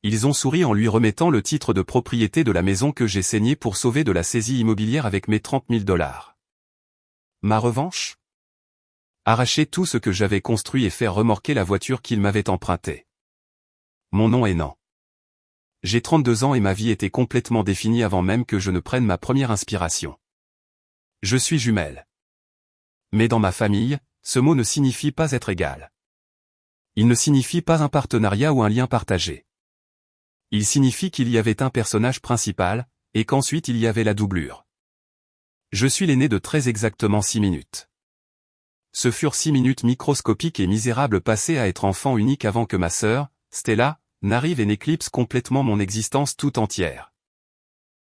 Ils ont souri en lui remettant le titre de propriété de la maison que j'ai saignée pour sauver de la saisie immobilière avec mes 30 000 $. Ma revanche? Arracher tout ce que j'avais construit et faire remorquer la voiture qu'ils m'avaient empruntée. Mon nom est Nan. J'ai 32 ans et ma vie était complètement définie avant même que je ne prenne ma première inspiration. Je suis jumelle. Mais dans ma famille, ce mot ne signifie pas être égal. Il ne signifie pas un partenariat ou un lien partagé. Il signifie qu'il y avait un personnage principal, et qu'ensuite il y avait la doublure. Je suis l'aîné de très exactement 6 minutes. Ce furent 6 minutes microscopiques et misérables passées à être enfant unique avant que ma sœur, Stella, n'arrive et n'éclipse complètement mon existence tout entière.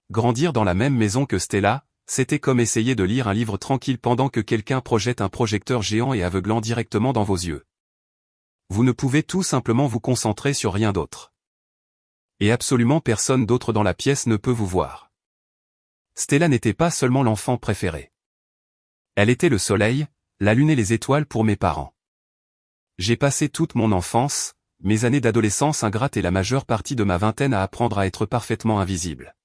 Grandir dans la même maison que Stella, c'était comme essayer de lire un livre tranquille pendant que quelqu'un projette un projecteur géant et aveuglant directement dans vos yeux. Vous ne pouvez tout simplement vous concentrer sur rien d'autre. Et absolument personne d'autre dans la pièce ne peut vous voir. Stella n'était pas seulement l'enfant préféré. Elle était le soleil, la lune et les étoiles pour mes parents. J'ai passé toute mon enfance, mes années d'adolescence ingrate et la majeure partie de ma vingtaine à apprendre à être parfaitement invisible.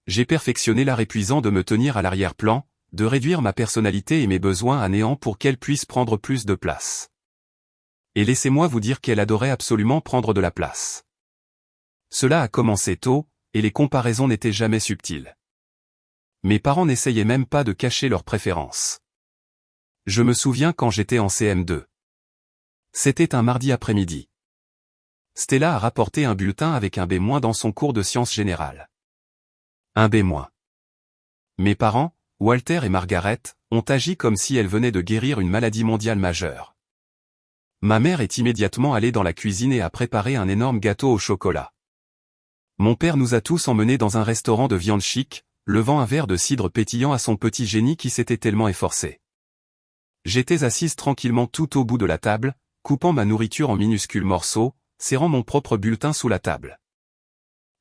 J'ai perfectionné l'art épuisant de me tenir à l'arrière-plan, de réduire ma personnalité et mes besoins à néant pour qu'elle puisse prendre plus de place. Et laissez-moi vous dire qu'elle adorait absolument prendre de la place. Cela a commencé tôt, et les comparaisons n'étaient jamais subtiles. Mes parents n'essayaient même pas de cacher leurs préférences. Je me souviens quand j'étais en CM2. C'était un mardi après-midi. Stella a rapporté un bulletin avec un B- dans son cours de sciences générales. Un B-. Mes parents, Walter et Margaret, ont agi comme si elle venait de guérir une maladie mondiale majeure. Ma mère est immédiatement allée dans la cuisine et a préparé un énorme gâteau au chocolat. Mon père nous a tous emmenés dans un restaurant de viande chic, levant un verre de cidre pétillant à son petit génie qui s'était tellement efforcé. J'étais assise tranquillement tout au bout de la table, coupant ma nourriture en minuscules morceaux, serrant mon propre bulletin sous la table.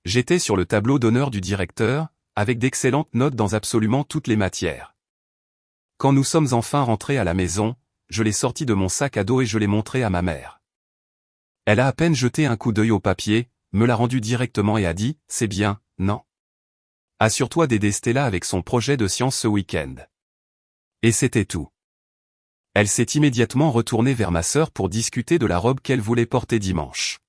J'étais sur le tableau d'honneur du directeur, avec d'excellentes notes dans absolument toutes les matières. Quand nous sommes enfin rentrés à la maison, je l'ai sorti de mon sac à dos et je l'ai montré à ma mère. Elle a à peine jeté un coup d'œil au papier, me l'a rendu directement et a dit « C'est bien, non. Assure-toi d'aider Stella avec son projet de science ce week-end. » Et c'était tout. Elle s'est immédiatement retournée vers ma sœur pour discuter de la robe qu'elle voulait porter dimanche.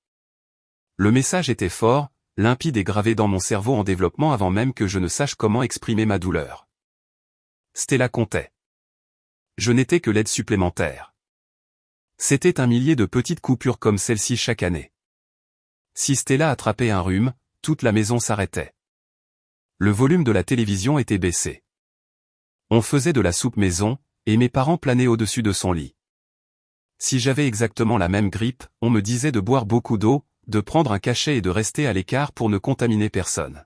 Le message était fort, limpide et gravé dans mon cerveau en développement avant même que je ne sache comment exprimer ma douleur. Stella comptait. Je n'étais que l'aide supplémentaire. C'était un millier de petites coupures comme celle-ci chaque année. Si Stella attrapait un rhume, toute la maison s'arrêtait. Le volume de la télévision était baissé. On faisait de la soupe maison, et mes parents planaient au-dessus de son lit. Si j'avais exactement la même grippe, on me disait de boire beaucoup d'eau, de prendre un cachet et de rester à l'écart pour ne contaminer personne.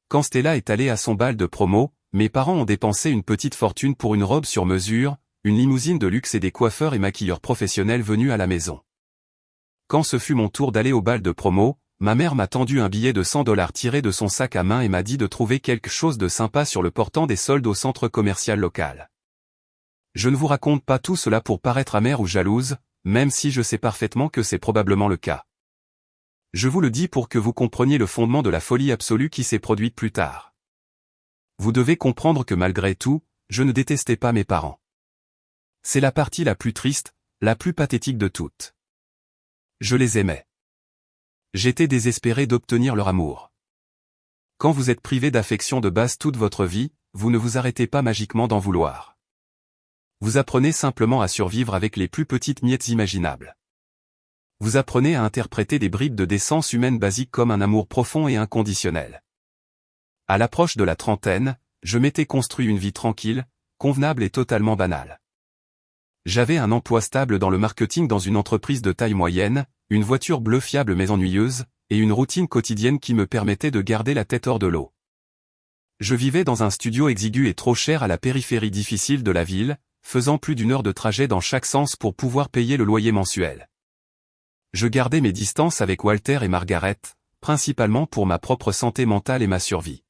Quand Stella est allée à son bal de promo, mes parents ont dépensé une petite fortune pour une robe sur mesure, une limousine de luxe et des coiffeurs et maquilleurs professionnels venus à la maison. Quand ce fut mon tour d'aller au bal de promo, ma mère m'a tendu un billet de 100 $ tiré de son sac à main et m'a dit de trouver quelque chose de sympa sur le portant des soldes au centre commercial local. Je ne vous raconte pas tout cela pour paraître amère ou jalouse, même si je sais parfaitement que c'est probablement le cas. Je vous le dis pour que vous compreniez le fondement de la folie absolue qui s'est produite plus tard. Vous devez comprendre que malgré tout, je ne détestais pas mes parents. C'est la partie la plus triste, la plus pathétique de toutes. Je les aimais. J'étais désespéré d'obtenir leur amour. Quand vous êtes privé d'affection de base toute votre vie, vous ne vous arrêtez pas magiquement d'en vouloir. Vous apprenez simplement à survivre avec les plus petites miettes imaginables. Vous apprenez à interpréter des bribes de décence humaine basique comme un amour profond et inconditionnel. À l'approche de la trentaine, je m'étais construit une vie tranquille, convenable et totalement banale. J'avais un emploi stable dans le marketing dans une entreprise de taille moyenne, une voiture bleue fiable mais ennuyeuse, et une routine quotidienne qui me permettait de garder la tête hors de l'eau. Je vivais dans un studio exigu et trop cher à la périphérie difficile de la ville, faisant plus d'1 heure de trajet dans chaque sens pour pouvoir payer le loyer mensuel. Je gardais mes distances avec Walter et Margaret, principalement pour ma propre santé mentale et ma survie.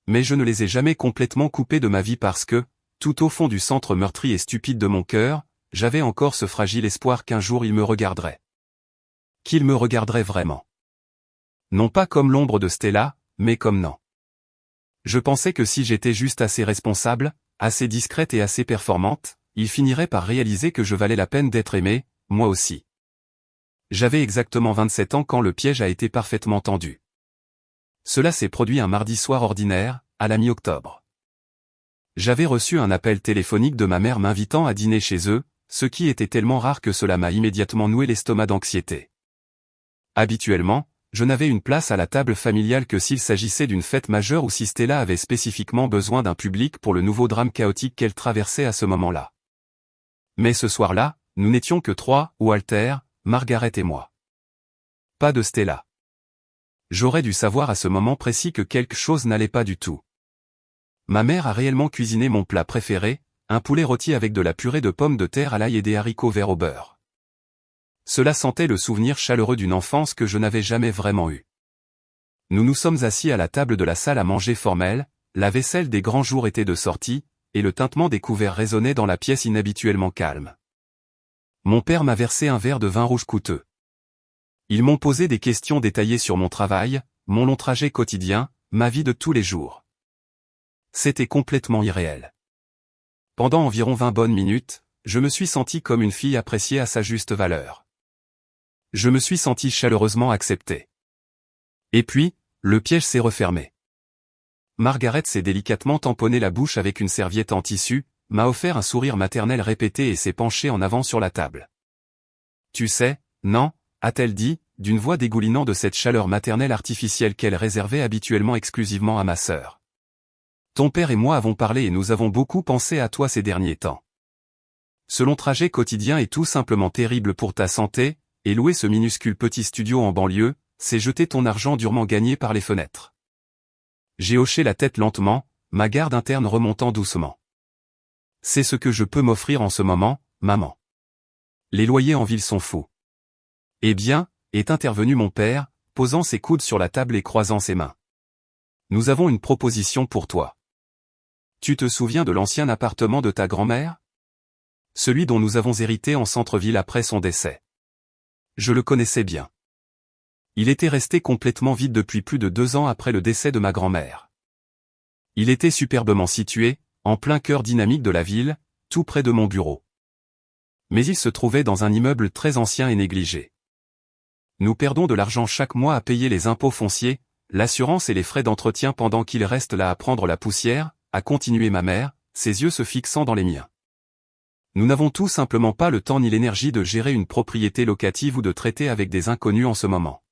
Mais je ne les ai jamais complètement coupés de ma vie parce que, tout au fond du centre meurtri et stupide de mon cœur, j'avais encore ce fragile espoir qu'un jour ils me regarderaient. Qu'ils me regarderaient vraiment. Non pas comme l'ombre de Stella, mais comme non. Je pensais que si j'étais juste assez responsable, assez discrète et assez performante, il finirait par réaliser que je valais la peine d'être aimé, moi aussi. J'avais exactement 27 ans quand le piège a été parfaitement tendu. Cela s'est produit un mardi soir ordinaire, à la mi-octobre. J'avais reçu un appel téléphonique de ma mère m'invitant à dîner chez eux, ce qui était tellement rare que cela m'a immédiatement noué l'estomac d'anxiété. Habituellement, je n'avais une place à la table familiale que s'il s'agissait d'une fête majeure ou si Stella avait spécifiquement besoin d'un public pour le nouveau drame chaotique qu'elle traversait à ce moment-là. Mais ce soir-là, nous n'étions que trois, Walter, Margaret et moi. Pas de Stella. J'aurais dû savoir à ce moment précis que quelque chose n'allait pas du tout. Ma mère a réellement cuisiné mon plat préféré, un poulet rôti avec de la purée de pommes de terre à l'ail et des haricots verts au beurre. Cela sentait le souvenir chaleureux d'une enfance que je n'avais jamais vraiment eue. Nous nous sommes assis à la table de la salle à manger formelle, la vaisselle des grands jours était de sortie, et le tintement des couverts résonnait dans la pièce inhabituellement calme. Mon père m'a versé un verre de vin rouge coûteux. Ils m'ont posé des questions détaillées sur mon travail, mon long trajet quotidien, ma vie de tous les jours. C'était complètement irréel. Pendant environ 20 bonnes minutes, je me suis senti comme une fille appréciée à sa juste valeur. Je me suis senti chaleureusement accepté. Et puis, le piège s'est refermé. Margaret s'est délicatement tamponné la bouche avec une serviette en tissu, m'a offert un sourire maternel répété et s'est penchée en avant sur la table. Tu sais, non, a-t-elle dit, d'une voix dégoulinant de cette chaleur maternelle artificielle qu'elle réservait habituellement exclusivement à ma sœur. Ton père et moi avons parlé et nous avons beaucoup pensé à toi ces derniers temps. Ce long trajet quotidien est tout simplement terrible pour ta santé, et louer ce minuscule petit studio en banlieue, c'est jeter ton argent durement gagné par les fenêtres. J'ai hoché la tête lentement, ma garde interne remontant doucement. C'est ce que je peux m'offrir en ce moment, maman. Les loyers en ville sont fous. Eh bien, est intervenu mon père, posant ses coudes sur la table et croisant ses mains. Nous avons une proposition pour toi. Tu te souviens de l'ancien appartement de ta grand-mère? Celui dont nous avons hérité en centre-ville après son décès. Je le connaissais bien. Il était resté complètement vide depuis plus de 2 ans après le décès de ma grand-mère. Il était superbement situé, en plein cœur dynamique de la ville, tout près de mon bureau. Mais il se trouvait dans un immeuble très ancien et négligé. Nous perdons de l'argent chaque mois à payer les impôts fonciers, l'assurance et les frais d'entretien pendant qu'il reste là à prendre la poussière, a continué ma mère, ses yeux se fixant dans les miens. Nous n'avons tout simplement pas le temps ni l'énergie de gérer une propriété locative ou de traiter avec des inconnus en ce moment.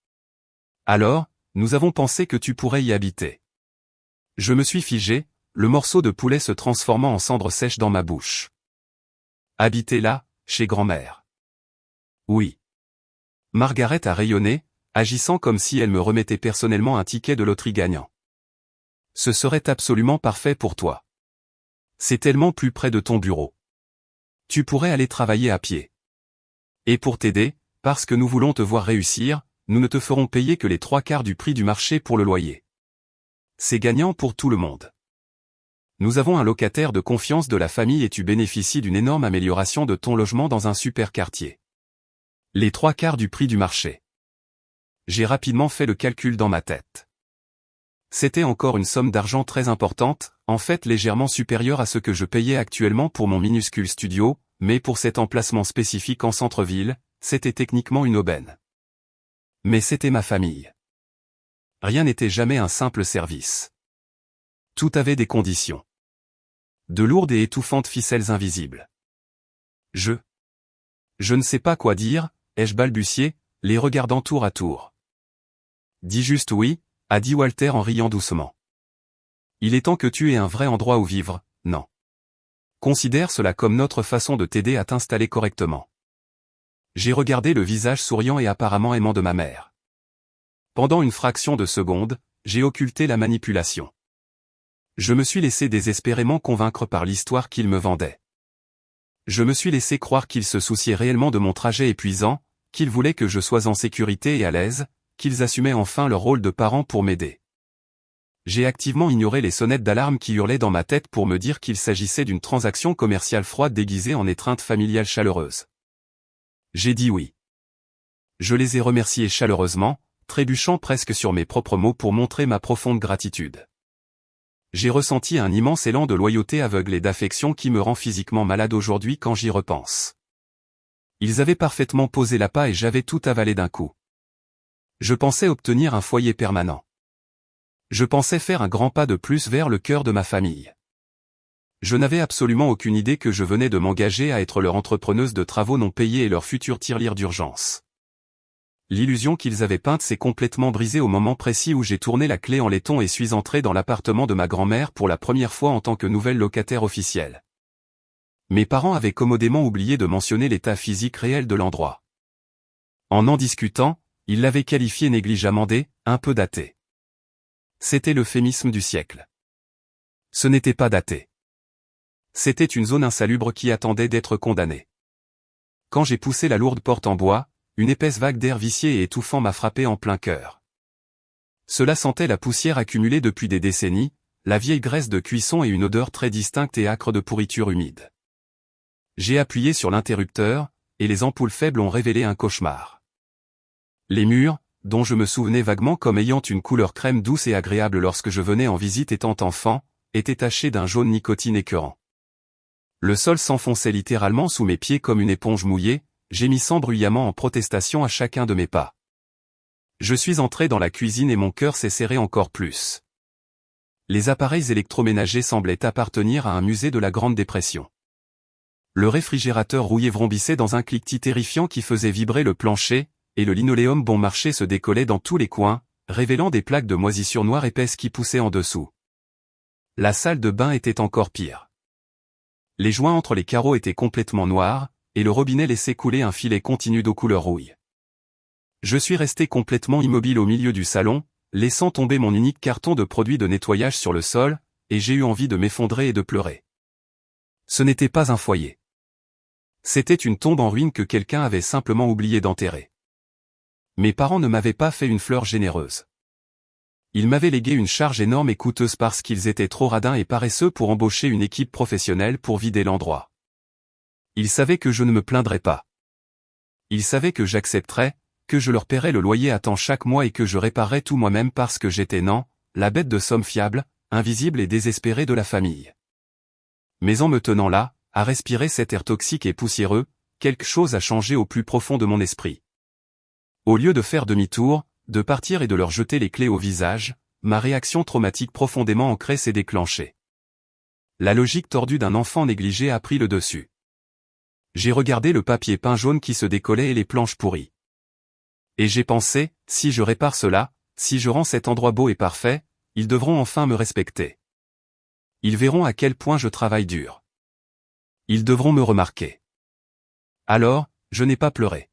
Alors, nous avons pensé que tu pourrais y habiter. Je me suis figé, le morceau de poulet se transformant en cendre sèche dans ma bouche. Habiter là, chez grand-mère. Oui. Margaret a rayonné, agissant comme si elle me remettait personnellement un ticket de loterie gagnant. Ce serait absolument parfait pour toi. C'est tellement plus près de ton bureau. Tu pourrais aller travailler à pied. Et pour t'aider, parce que nous voulons te voir réussir, nous ne te ferons payer que les 3/4 du prix du marché pour le loyer. C'est gagnant pour tout le monde. Nous avons un locataire de confiance de la famille et tu bénéficies d'une énorme amélioration de ton logement dans un super quartier. Les 3/4 du prix du marché. J'ai rapidement fait le calcul dans ma tête. C'était encore une somme d'argent très importante, en fait légèrement supérieure à ce que je payais actuellement pour mon minuscule studio, mais pour cet emplacement spécifique en centre-ville, c'était techniquement une aubaine. Mais c'était ma famille. Rien n'était jamais un simple service. Tout avait des conditions. De lourdes et étouffantes ficelles invisibles. Je ne sais pas quoi dire, ai-je balbutié, les regardant tour à tour. Dis juste oui, a dit Walter en riant doucement. Il est temps que tu aies un vrai endroit où vivre, non. Considère cela comme notre façon de t'aider à t'installer correctement. J'ai regardé le visage souriant et apparemment aimant de ma mère. Pendant une fraction de seconde, j'ai occulté la manipulation. Je me suis laissé désespérément convaincre par l'histoire qu'il me vendait. Je me suis laissé croire qu'il se souciait réellement de mon trajet épuisant, qu'il voulait que je sois en sécurité et à l'aise, qu'ils assumaient enfin leur rôle de parents pour m'aider. J'ai activement ignoré les sonnettes d'alarme qui hurlaient dans ma tête pour me dire qu'il s'agissait d'une transaction commerciale froide déguisée en étreinte familiale chaleureuse. J'ai dit oui. Je les ai remerciés chaleureusement, trébuchant presque sur mes propres mots pour montrer ma profonde gratitude. J'ai ressenti un immense élan de loyauté aveugle et d'affection qui me rend physiquement malade aujourd'hui quand j'y repense. Ils avaient parfaitement posé l'appât et j'avais tout avalé d'un coup. Je pensais obtenir un foyer permanent. Je pensais faire un grand pas de plus vers le cœur de ma famille. Je n'avais absolument aucune idée que je venais de m'engager à être leur entrepreneuse de travaux non payés et leur futur tirelire d'urgence. L'illusion qu'ils avaient peinte s'est complètement brisée au moment précis où j'ai tourné la clé en laiton et suis entré dans l'appartement de ma grand-mère pour la première fois en tant que nouvelle locataire officielle. Mes parents avaient commodément oublié de mentionner l'état physique réel de l'endroit. En discutant, ils l'avaient qualifié négligemment un peu daté. C'était l'euphémisme du siècle. Ce n'était pas daté. C'était une zone insalubre qui attendait d'être condamnée. Quand j'ai poussé la lourde porte en bois, une épaisse vague d'air vicié et étouffant m'a frappé en plein cœur. Cela sentait la poussière accumulée depuis des décennies, la vieille graisse de cuisson et une odeur très distincte et âcre de pourriture humide. J'ai appuyé sur l'interrupteur, et les ampoules faibles ont révélé un cauchemar. Les murs, dont je me souvenais vaguement comme ayant une couleur crème douce et agréable lorsque je venais en visite étant enfant, étaient tachés d'un jaune nicotine écœurant. Le sol s'enfonçait littéralement sous mes pieds comme une éponge mouillée, gémissant bruyamment en protestation à chacun de mes pas. Je suis entré dans la cuisine et mon cœur s'est serré encore plus. Les appareils électroménagers semblaient appartenir à un musée de la Grande Dépression. Le réfrigérateur rouillé vrombissait dans un cliquetis terrifiant qui faisait vibrer le plancher, et le linoléum bon marché se décollait dans tous les coins, révélant des plaques de moisissure noire épaisse qui poussaient en dessous. La salle de bain était encore pire. Les joints entre les carreaux étaient complètement noirs, et le robinet laissait couler un filet continu d'eau couleur rouille. Je suis resté complètement immobile au milieu du salon, laissant tomber mon unique carton de produits de nettoyage sur le sol, et j'ai eu envie de m'effondrer et de pleurer. Ce n'était pas un foyer. C'était une tombe en ruine que quelqu'un avait simplement oublié d'enterrer. Mes parents ne m'avaient pas fait une fleur généreuse. Ils m'avaient légué une charge énorme et coûteuse parce qu'ils étaient trop radins et paresseux pour embaucher une équipe professionnelle pour vider l'endroit. Ils savaient que je ne me plaindrais pas. Ils savaient que j'accepterais, que je leur paierais le loyer à temps chaque mois et que je réparerais tout moi-même parce que j'étais la bête de somme fiable, invisible et désespérée de la famille. Mais en me tenant là, à respirer cet air toxique et poussiéreux, quelque chose a changé au plus profond de mon esprit. Au lieu de faire demi-tour, de partir et de leur jeter les clés au visage, ma réaction traumatique profondément ancrée s'est déclenchée. La logique tordue d'un enfant négligé a pris le dessus. J'ai regardé le papier peint jaune qui se décollait et les planches pourries. Et j'ai pensé, si je répare cela, si je rends cet endroit beau et parfait, ils devront enfin me respecter. Ils verront à quel point je travaille dur. Ils devront me remarquer. Alors, je n'ai pas pleuré.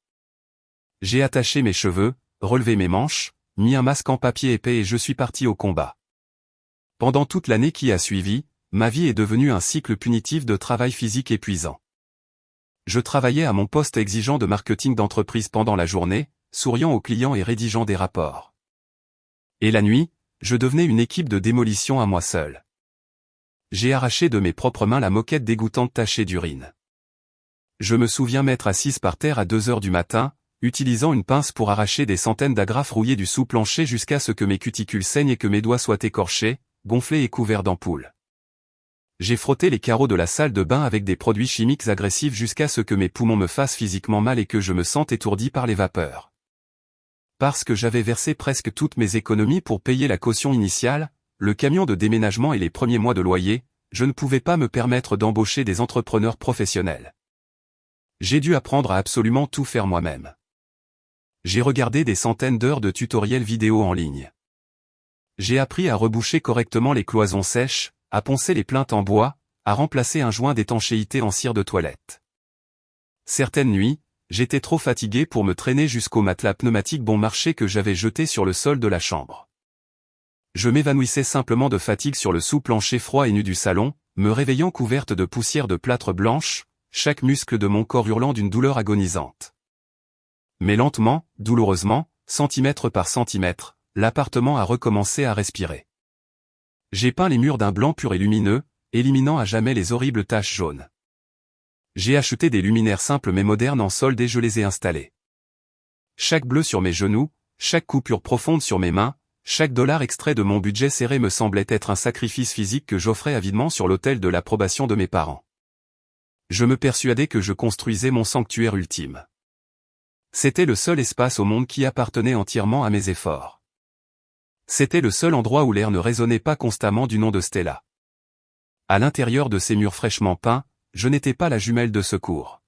J'ai attaché mes cheveux, relevé mes manches, mis un masque en papier épais et je suis parti au combat. Pendant toute l'année qui a suivi, ma vie est devenue un cycle punitif de travail physique épuisant. Je travaillais à mon poste exigeant de marketing d'entreprise pendant la journée, souriant aux clients et rédigeant des rapports. Et la nuit, je devenais une équipe de démolition à moi seul. J'ai arraché de mes propres mains la moquette dégoûtante tachée d'urine. Je me souviens m'être assise par terre à 2 heures du matin, utilisant une pince pour arracher des centaines d'agrafes rouillées du sous-plancher jusqu'à ce que mes cuticules saignent et que mes doigts soient écorchés, gonflés et couverts d'ampoules. J'ai frotté les carreaux de la salle de bain avec des produits chimiques agressifs jusqu'à ce que mes poumons me fassent physiquement mal et que je me sente étourdi par les vapeurs. Parce que j'avais versé presque toutes mes économies pour payer la caution initiale, le camion de déménagement et les premiers mois de loyer, je ne pouvais pas me permettre d'embaucher des entrepreneurs professionnels. J'ai dû apprendre à absolument tout faire moi-même. J'ai regardé des centaines d'heures de tutoriels vidéo en ligne. J'ai appris à reboucher correctement les cloisons sèches, à poncer les plinthes en bois, à remplacer un joint d'étanchéité en cire de toilette. Certaines nuits, j'étais trop fatigué pour me traîner jusqu'au matelas pneumatique bon marché que j'avais jeté sur le sol de la chambre. Je m'évanouissais simplement de fatigue sur le sous-plancher froid et nu du salon, me réveillant couverte de poussière de plâtre blanche, chaque muscle de mon corps hurlant d'une douleur agonisante. Mais lentement, douloureusement, centimètre par centimètre, l'appartement a recommencé à respirer. J'ai peint les murs d'un blanc pur et lumineux, éliminant à jamais les horribles taches jaunes. J'ai acheté des luminaires simples mais modernes en solde et je les ai installés. Chaque bleu sur mes genoux, chaque coupure profonde sur mes mains, chaque dollar extrait de mon budget serré me semblait être un sacrifice physique que j'offrais avidement sur l'autel de l'approbation de mes parents. Je me persuadais que je construisais mon sanctuaire ultime. C'était le seul espace au monde qui appartenait entièrement à mes efforts. C'était le seul endroit où l'air ne résonnait pas constamment du nom de Stella. À l'intérieur de ces murs fraîchement peints, je n'étais pas la jumelle de secours.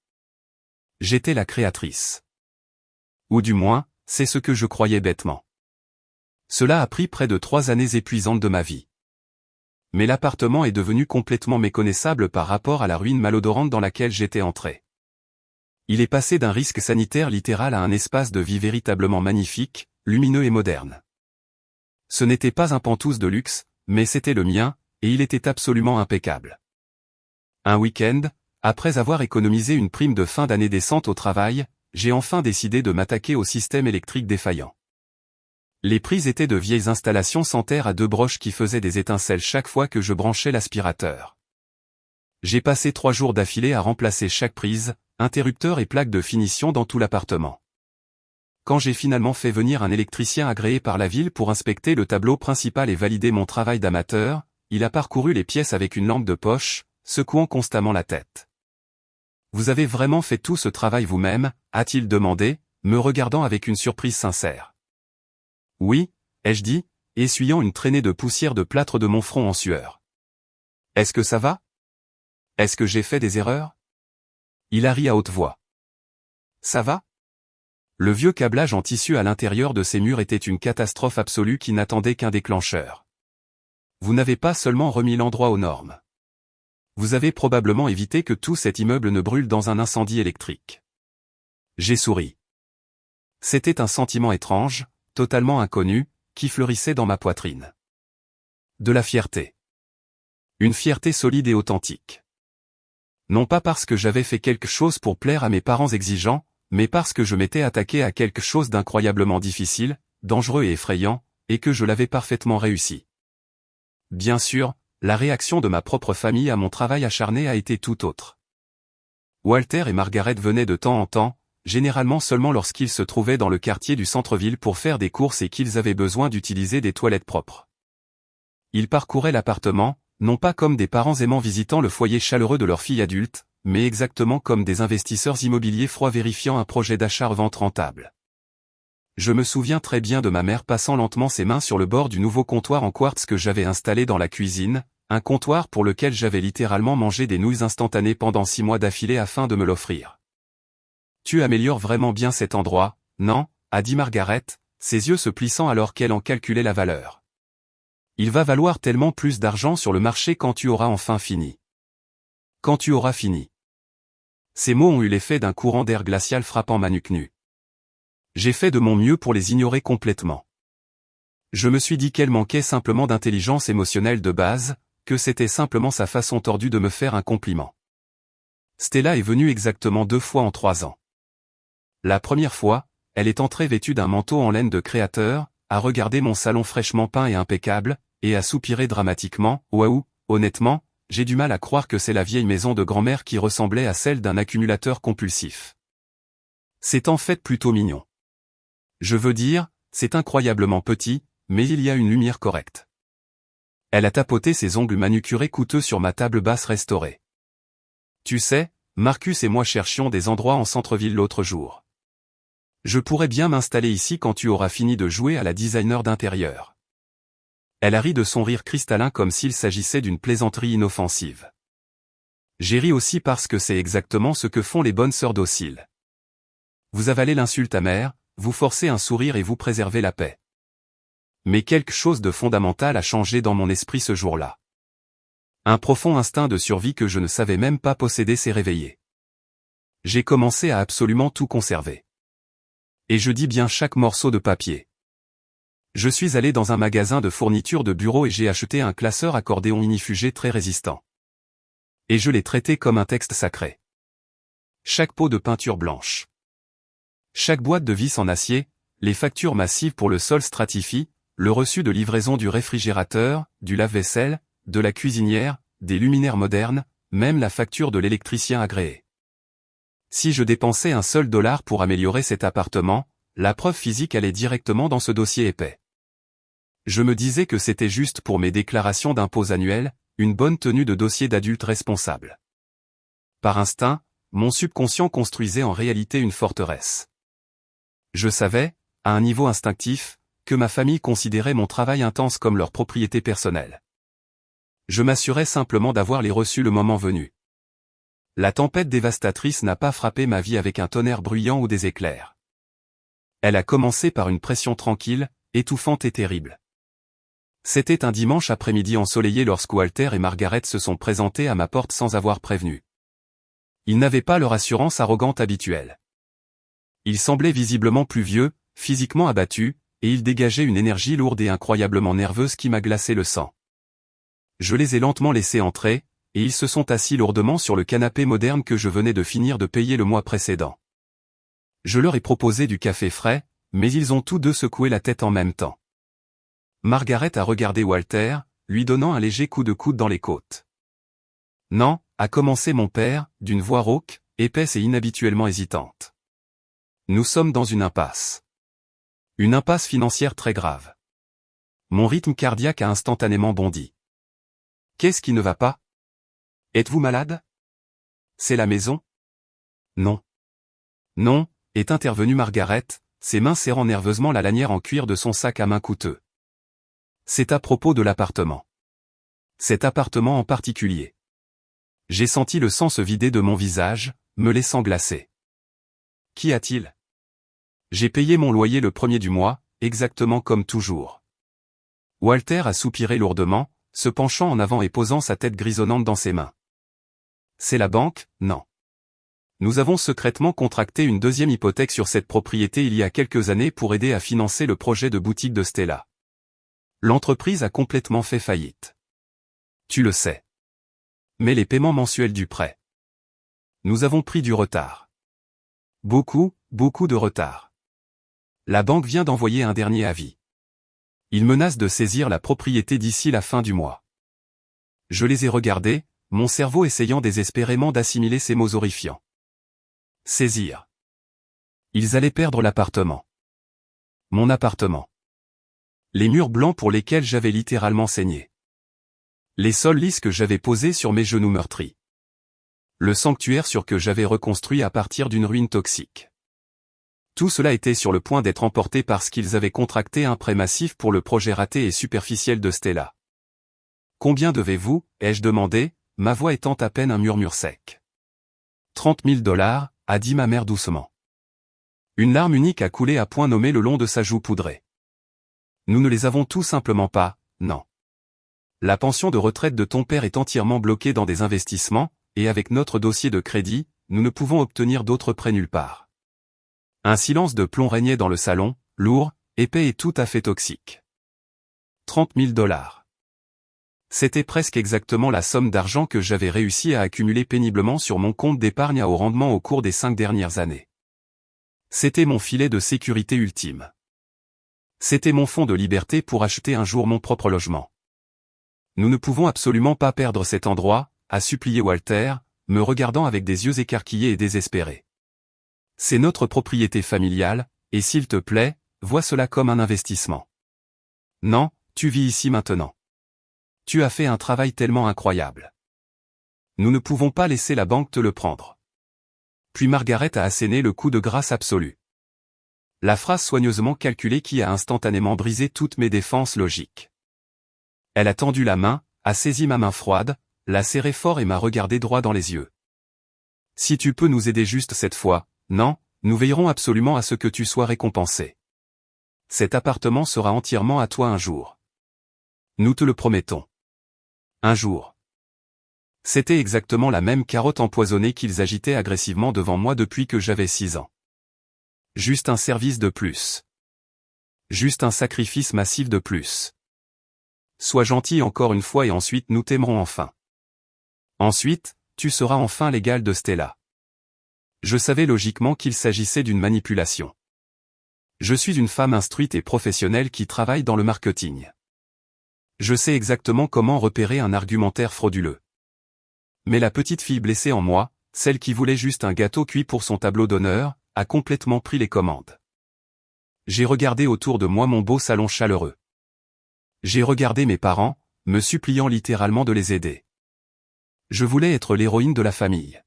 J'étais la créatrice. Ou du moins, c'est ce que je croyais bêtement. Cela a pris près de 3 années épuisantes de ma vie. Mais l'appartement est devenu complètement méconnaissable par rapport à la ruine malodorante dans laquelle j'étais entré. Il est passé d'un risque sanitaire littéral à un espace de vie véritablement magnifique, lumineux et moderne. Ce n'était pas un pantouse de luxe, mais c'était le mien, et il était absolument impeccable. Un week-end, après avoir économisé une prime de fin d'année décente au travail, j'ai enfin décidé de m'attaquer au système électrique défaillant. Les prises étaient de vieilles installations sans terre à 2 broches qui faisaient des étincelles chaque fois que je branchais l'aspirateur. J'ai passé 3 jours d'affilée à remplacer chaque prise, interrupteur et plaque de finition dans tout l'appartement. Quand j'ai finalement fait venir un électricien agréé par la ville pour inspecter le tableau principal et valider mon travail d'amateur, il a parcouru les pièces avec une lampe de poche, secouant constamment la tête. « Vous avez vraiment fait tout ce travail vous-même » a-t-il demandé, me regardant avec une surprise sincère. « Oui » ai-je dit, essuyant une traînée de poussière de plâtre de mon front en sueur. « Est-ce que ça va ? Est-ce que j'ai fait des erreurs ?» Il a ri à haute voix. « Ça va ?» Le vieux câblage en tissu à l'intérieur de ces murs était une catastrophe absolue qui n'attendait qu'un déclencheur. Vous n'avez pas seulement remis l'endroit aux normes. Vous avez probablement évité que tout cet immeuble ne brûle dans un incendie électrique. J'ai souri. C'était un sentiment étrange, totalement inconnu, qui fleurissait dans ma poitrine. De la fierté. Une fierté solide et authentique. Non pas parce que j'avais fait quelque chose pour plaire à mes parents exigeants, mais parce que je m'étais attaqué à quelque chose d'incroyablement difficile, dangereux et effrayant, et que je l'avais parfaitement réussi. Bien sûr, la réaction de ma propre famille à mon travail acharné a été tout autre. Walter et Margaret venaient de temps en temps, généralement seulement lorsqu'ils se trouvaient dans le quartier du centre-ville pour faire des courses et qu'ils avaient besoin d'utiliser des toilettes propres. Ils parcouraient l'appartement, non pas comme des parents aimants visitant le foyer chaleureux de leur fille adulte, mais exactement comme des investisseurs immobiliers froids vérifiant un projet d'achat-revente rentable. Je me souviens très bien de ma mère passant lentement ses mains sur le bord du nouveau comptoir en quartz que j'avais installé dans la cuisine, un comptoir pour lequel j'avais littéralement mangé des nouilles instantanées pendant 6 mois d'affilée afin de me l'offrir. « Tu améliores vraiment bien cet endroit, non ?» a dit Margaret, ses yeux se plissant alors qu'elle en calculait la valeur. « Il va valoir tellement plus d'argent sur le marché quand tu auras enfin fini. » Quand tu auras fini. Ces mots ont eu l'effet d'un courant d'air glacial frappant ma nuque nue. J'ai fait de mon mieux pour les ignorer complètement. Je me suis dit qu'elle manquait simplement d'intelligence émotionnelle de base, que c'était simplement sa façon tordue de me faire un compliment. Stella est venue exactement 2 fois en 3 ans. La première fois, elle est entrée vêtue d'un manteau en laine de créateur, a regardé mon salon fraîchement peint et impeccable, et a soupiré dramatiquement. Waouh, honnêtement, j'ai du mal à croire que c'est la vieille maison de grand-mère qui ressemblait à celle d'un accumulateur compulsif. C'est en fait plutôt mignon. Je veux dire, c'est incroyablement petit, mais il y a une lumière correcte. Elle a tapoté ses ongles manucurés coûteux sur ma table basse restaurée. Tu sais, Marcus et moi cherchions des endroits en centre-ville l'autre jour. Je pourrais bien m'installer ici quand tu auras fini de jouer à la designer d'intérieur. Elle a ri de son rire cristallin comme s'il s'agissait d'une plaisanterie inoffensive. J'ai ri aussi parce que c'est exactement ce que font les bonnes sœurs dociles. Vous avalez l'insulte amère, vous forcez un sourire et vous préservez la paix. Mais quelque chose de fondamental a changé dans mon esprit ce jour-là. Un profond instinct de survie que je ne savais même pas posséder s'est réveillé. J'ai commencé à absolument tout conserver. Et je dis bien chaque morceau de papier. Je suis allé dans un magasin de fournitures de bureau et j'ai acheté un classeur accordéon inifugé très résistant. Et je l'ai traité comme un texte sacré. Chaque pot de peinture blanche. Chaque boîte de vis en acier, les factures massives pour le sol Stratify, le reçu de livraison du réfrigérateur, du lave-vaisselle, de la cuisinière, des luminaires modernes, même la facture de l'électricien agréé. Si je dépensais un seul dollar pour améliorer cet appartement, La preuve physique allait directement dans ce dossier épais. Je me disais que c'était juste pour mes déclarations d'impôts annuelles, une bonne tenue de dossier d'adulte responsable. Par instinct, mon subconscient construisait en réalité une forteresse. Je savais, à un niveau instinctif, que ma famille considérait mon travail intense comme leur propriété personnelle. Je m'assurais simplement d'avoir les reçus le moment venu. La tempête dévastatrice n'a pas frappé ma vie avec un tonnerre bruyant ou des éclairs. Elle a commencé par une pression tranquille, étouffante et terrible. C'était un dimanche après-midi ensoleillé lorsque Walter et Margaret se sont présentés à ma porte sans avoir prévenu. Ils n'avaient pas leur assurance arrogante habituelle. Ils semblaient visiblement plus vieux, physiquement abattus, et ils dégageaient une énergie lourde et incroyablement nerveuse qui m'a glacé le sang. Je les ai lentement laissés entrer, et ils se sont assis lourdement sur le canapé moderne que je venais de finir de payer le mois précédent. Je leur ai proposé du café frais, mais ils ont tous deux secoué la tête en même temps. Margaret a regardé Walter, lui donnant un léger coup de coude dans les côtes. « Non », a commencé mon père, d'une voix rauque, épaisse et inhabituellement hésitante. « Nous sommes dans une impasse. Une impasse financière très grave. » Mon rythme cardiaque a instantanément bondi. « Qu'est-ce qui ne va pas? Êtes-vous malade? C'est la maison? » « Non. »« Non », est intervenue Margaret, ses mains serrant nerveusement la lanière en cuir de son sac à main coûteux. « C'est à propos de l'appartement. Cet appartement en particulier. » J'ai senti le sang se vider de mon visage, me laissant glacer. « Qu'y a-t-il? » J'ai payé mon loyer le 1er du mois, exactement comme toujours. Walter a soupiré lourdement, se penchant en avant et posant sa tête grisonnante dans ses mains. C'est la banque, non. Nous avons secrètement contracté une deuxième hypothèque sur cette propriété il y a quelques années pour aider à financer le projet de boutique de Stella. L'entreprise a complètement fait faillite. Tu le sais. Mais les paiements mensuels du prêt. Nous avons pris du retard. Beaucoup de retard. La banque vient d'envoyer un dernier avis. Ils menacent de saisir la propriété d'ici la fin du mois. Je les ai regardés, mon cerveau essayant désespérément d'assimiler ces mots horrifiants. Saisir. Ils allaient perdre l'appartement. Mon appartement. Les murs blancs pour lesquels j'avais littéralement saigné. Les sols lisses que j'avais posés sur mes genoux meurtris. Le sanctuaire sur que j'avais reconstruit à partir d'une ruine toxique. Tout cela était sur le point d'être emporté parce qu'ils avaient contracté un prêt massif pour le projet raté et superficiel de Stella. « Combien devez-vous » ai-je demandé, ma voix étant à peine un murmure sec. « 30 000 $, a dit ma mère doucement. Une larme unique a coulé à point nommé le long de sa joue poudrée. Nous ne les avons tout simplement pas, non. La pension de retraite de ton père est entièrement bloquée dans des investissements, et avec notre dossier de crédit, nous ne pouvons obtenir d'autres prêts nulle part. Un silence de plomb régnait dans le salon, lourd, épais et tout à fait toxique. 30 000 $. C'était presque exactement la somme d'argent que j'avais réussi à accumuler péniblement sur mon compte d'épargne à haut rendement au cours des 5 dernières années. C'était mon filet de sécurité ultime. C'était mon fonds de liberté pour acheter un jour mon propre logement. Nous ne pouvons absolument pas perdre cet endroit, a supplié Walter, me regardant avec des yeux écarquillés et désespérés. C'est notre propriété familiale, et s'il te plaît, vois cela comme un investissement. Non, tu vis ici maintenant. Tu as fait un travail tellement incroyable. Nous ne pouvons pas laisser la banque te le prendre. Puis Margaret a asséné le coup de grâce absolu. La phrase soigneusement calculée qui a instantanément brisé toutes mes défenses logiques. Elle a tendu la main, a saisi ma main froide, l'a serrée fort et m'a regardé droit dans les yeux. Si tu peux nous aider juste cette fois, non, nous veillerons absolument à ce que tu sois récompensé. Cet appartement sera entièrement à toi un jour. Nous te le promettons. Un jour. C'était exactement la même carotte empoisonnée qu'ils agitaient agressivement devant moi depuis que j'avais 6 ans. Juste un service de plus. Juste un sacrifice massif de plus. Sois gentil encore une fois et ensuite nous t'aimerons enfin. Ensuite, tu seras enfin l'égal de Stella. Je savais logiquement qu'il s'agissait d'une manipulation. Je suis une femme instruite et professionnelle qui travaille dans le marketing. Je sais exactement comment repérer un argumentaire frauduleux. Mais la petite fille blessée en moi, celle qui voulait juste un gâteau cuit pour son tableau d'honneur, a complètement pris les commandes. J'ai regardé autour de moi mon beau salon chaleureux. J'ai regardé mes parents, me suppliant littéralement de les aider. Je voulais être l'héroïne de la famille.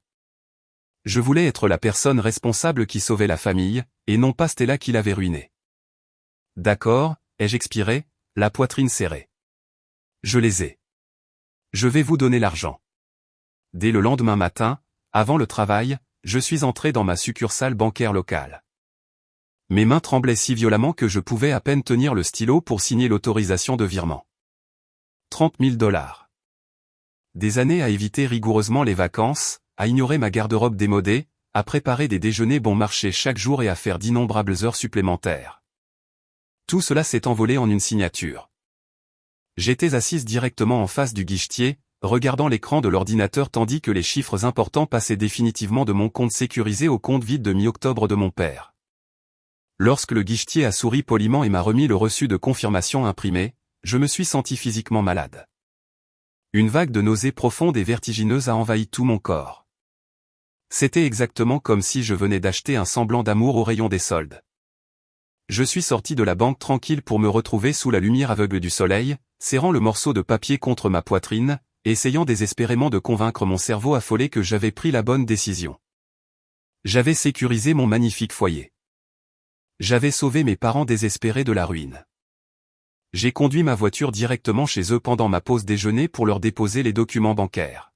Je voulais être la personne responsable qui sauvait la famille, et non pas Stella qui l'avait ruinée. D'accord, ai-je expiré, la poitrine serrée. Je les ai. Je vais vous donner l'argent. Dès le lendemain matin, avant le travail, je suis entré dans ma succursale bancaire locale. Mes mains tremblaient si violemment que je pouvais à peine tenir le stylo pour signer l'autorisation de virement. 30 000 $. Des années à éviter rigoureusement les vacances, à ignorer ma garde-robe démodée, à préparer des déjeuners bon marché chaque jour et à faire d'innombrables heures supplémentaires. Tout cela s'est envolé en une signature. J'étais assise directement en face du guichetier, regardant l'écran de l'ordinateur tandis que les chiffres importants passaient définitivement de mon compte sécurisé au compte vide de mi-octobre de mon père. Lorsque le guichetier a souri poliment et m'a remis le reçu de confirmation imprimé, je me suis senti physiquement malade. Une vague de nausées profonde et vertigineuse a envahi tout mon corps. C'était exactement comme si je venais d'acheter un semblant d'amour au rayon des soldes. Je suis sorti de la banque tranquille pour me retrouver sous la lumière aveugle du soleil, serrant le morceau de papier contre ma poitrine, essayant désespérément de convaincre mon cerveau affolé que j'avais pris la bonne décision. J'avais sécurisé mon magnifique foyer. J'avais sauvé mes parents désespérés de la ruine. J'ai conduit ma voiture directement chez eux pendant ma pause déjeuner pour leur déposer les documents bancaires.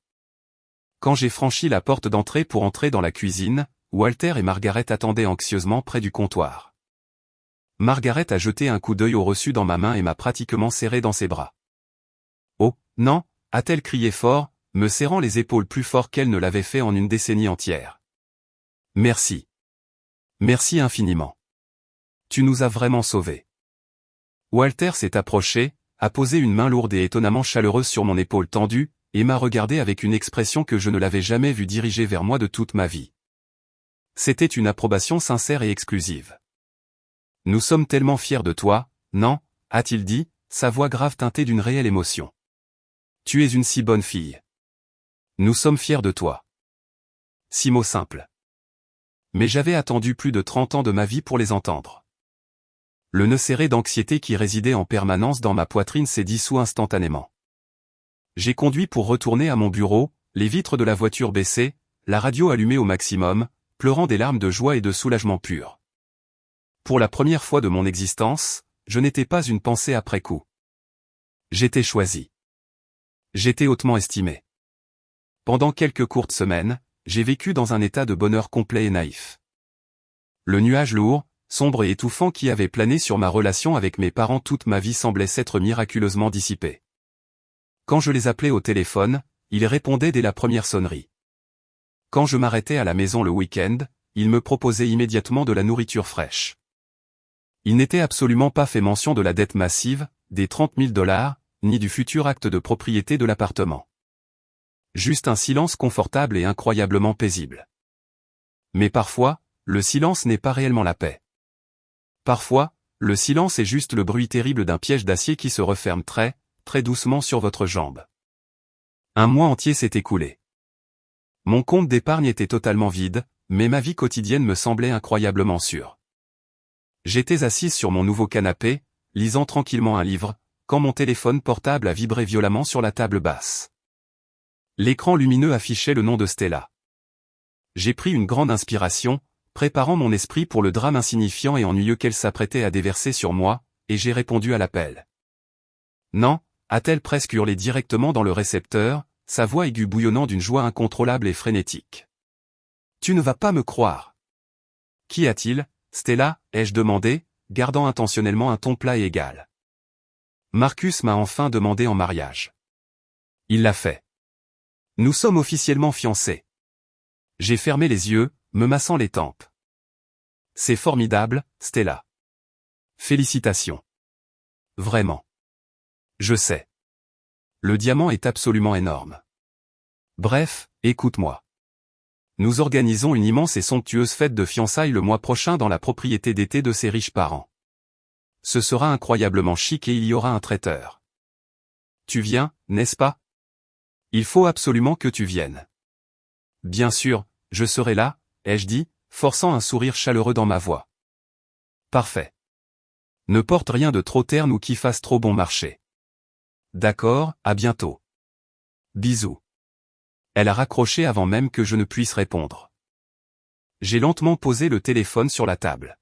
Quand j'ai franchi la porte d'entrée pour entrer dans la cuisine, Walter et Margaret attendaient anxieusement près du comptoir. Margaret a jeté un coup d'œil au reçu dans ma main et m'a pratiquement serré dans ses bras. « Oh, non !» a-t-elle crié fort, me serrant les épaules plus fort qu'elle ne l'avait fait en une décennie entière. « Merci. Merci infiniment. Tu nous as vraiment sauvés. » Walter s'est approché, a posé une main lourde et étonnamment chaleureuse sur mon épaule tendue, et m'a regardé avec une expression que je ne l'avais jamais vue diriger vers moi de toute ma vie. C'était une approbation sincère et exclusive. « Nous sommes tellement fiers de toi, non ?» a-t-il dit, sa voix grave teintée d'une réelle émotion. « Tu es une si bonne fille. Nous sommes fiers de toi. » 6 mots simples. Mais j'avais attendu plus de 30 ans de ma vie pour les entendre. Le nœud serré d'anxiété qui résidait en permanence dans ma poitrine s'est dissous instantanément. J'ai conduit pour retourner à mon bureau, les vitres de la voiture baissées, la radio allumée au maximum, pleurant des larmes de joie et de soulagement pur. Pour la première fois de mon existence, je n'étais pas une pensée après coup. J'étais choisi. J'étais hautement estimé. Pendant quelques courtes semaines, j'ai vécu dans un état de bonheur complet et naïf. Le nuage lourd, sombre et étouffant qui avait plané sur ma relation avec mes parents toute ma vie semblait s'être miraculeusement dissipé. Quand je les appelais au téléphone, ils répondaient dès la première sonnerie. Quand je m'arrêtais à la maison le week-end, ils me proposaient immédiatement de la nourriture fraîche. Il n'était absolument pas fait mention de la dette massive, des 30 000 $, ni du futur acte de propriété de l'appartement. Juste un silence confortable et incroyablement paisible. Mais parfois, le silence n'est pas réellement la paix. Parfois, le silence est juste le bruit terrible d'un piège d'acier qui se referme très, très doucement sur votre jambe. Un mois entier s'est écoulé. Mon compte d'épargne était totalement vide, mais ma vie quotidienne me semblait incroyablement sûre. J'étais assise sur mon nouveau canapé, lisant tranquillement un livre, quand mon téléphone portable a vibré violemment sur la table basse. L'écran lumineux affichait le nom de Stella. J'ai pris une grande inspiration, préparant mon esprit pour le drame insignifiant et ennuyeux qu'elle s'apprêtait à déverser sur moi, et j'ai répondu à l'appel. « Non » a-t-elle presque hurlé directement dans le récepteur, sa voix aiguë bouillonnant d'une joie incontrôlable et frénétique. « Tu ne vas pas me croire. »« Qu'y a-t-il, Stella ?» ai-je demandé, gardant intentionnellement un ton plat et égal. « Marcus m'a enfin demandé en mariage. » Il l'a fait. Nous sommes officiellement fiancés. J'ai fermé les yeux, me massant les tempes. C'est formidable, Stella. Félicitations. Vraiment. Je sais. Le diamant est absolument énorme. Bref, écoute-moi. Nous organisons une immense et somptueuse fête de fiançailles le mois prochain dans la propriété d'été de ses riches parents. Ce sera incroyablement chic et il y aura un traiteur. Tu viens, n'est-ce pas? Il faut absolument que tu viennes. Bien sûr, je serai là, ai-je dit, forçant un sourire chaleureux dans ma voix. Parfait. Ne porte rien de trop terne ou qui fasse trop bon marché. D'accord, à bientôt. Bisous. Elle a raccroché avant même que je ne puisse répondre. J'ai lentement posé le téléphone sur la table.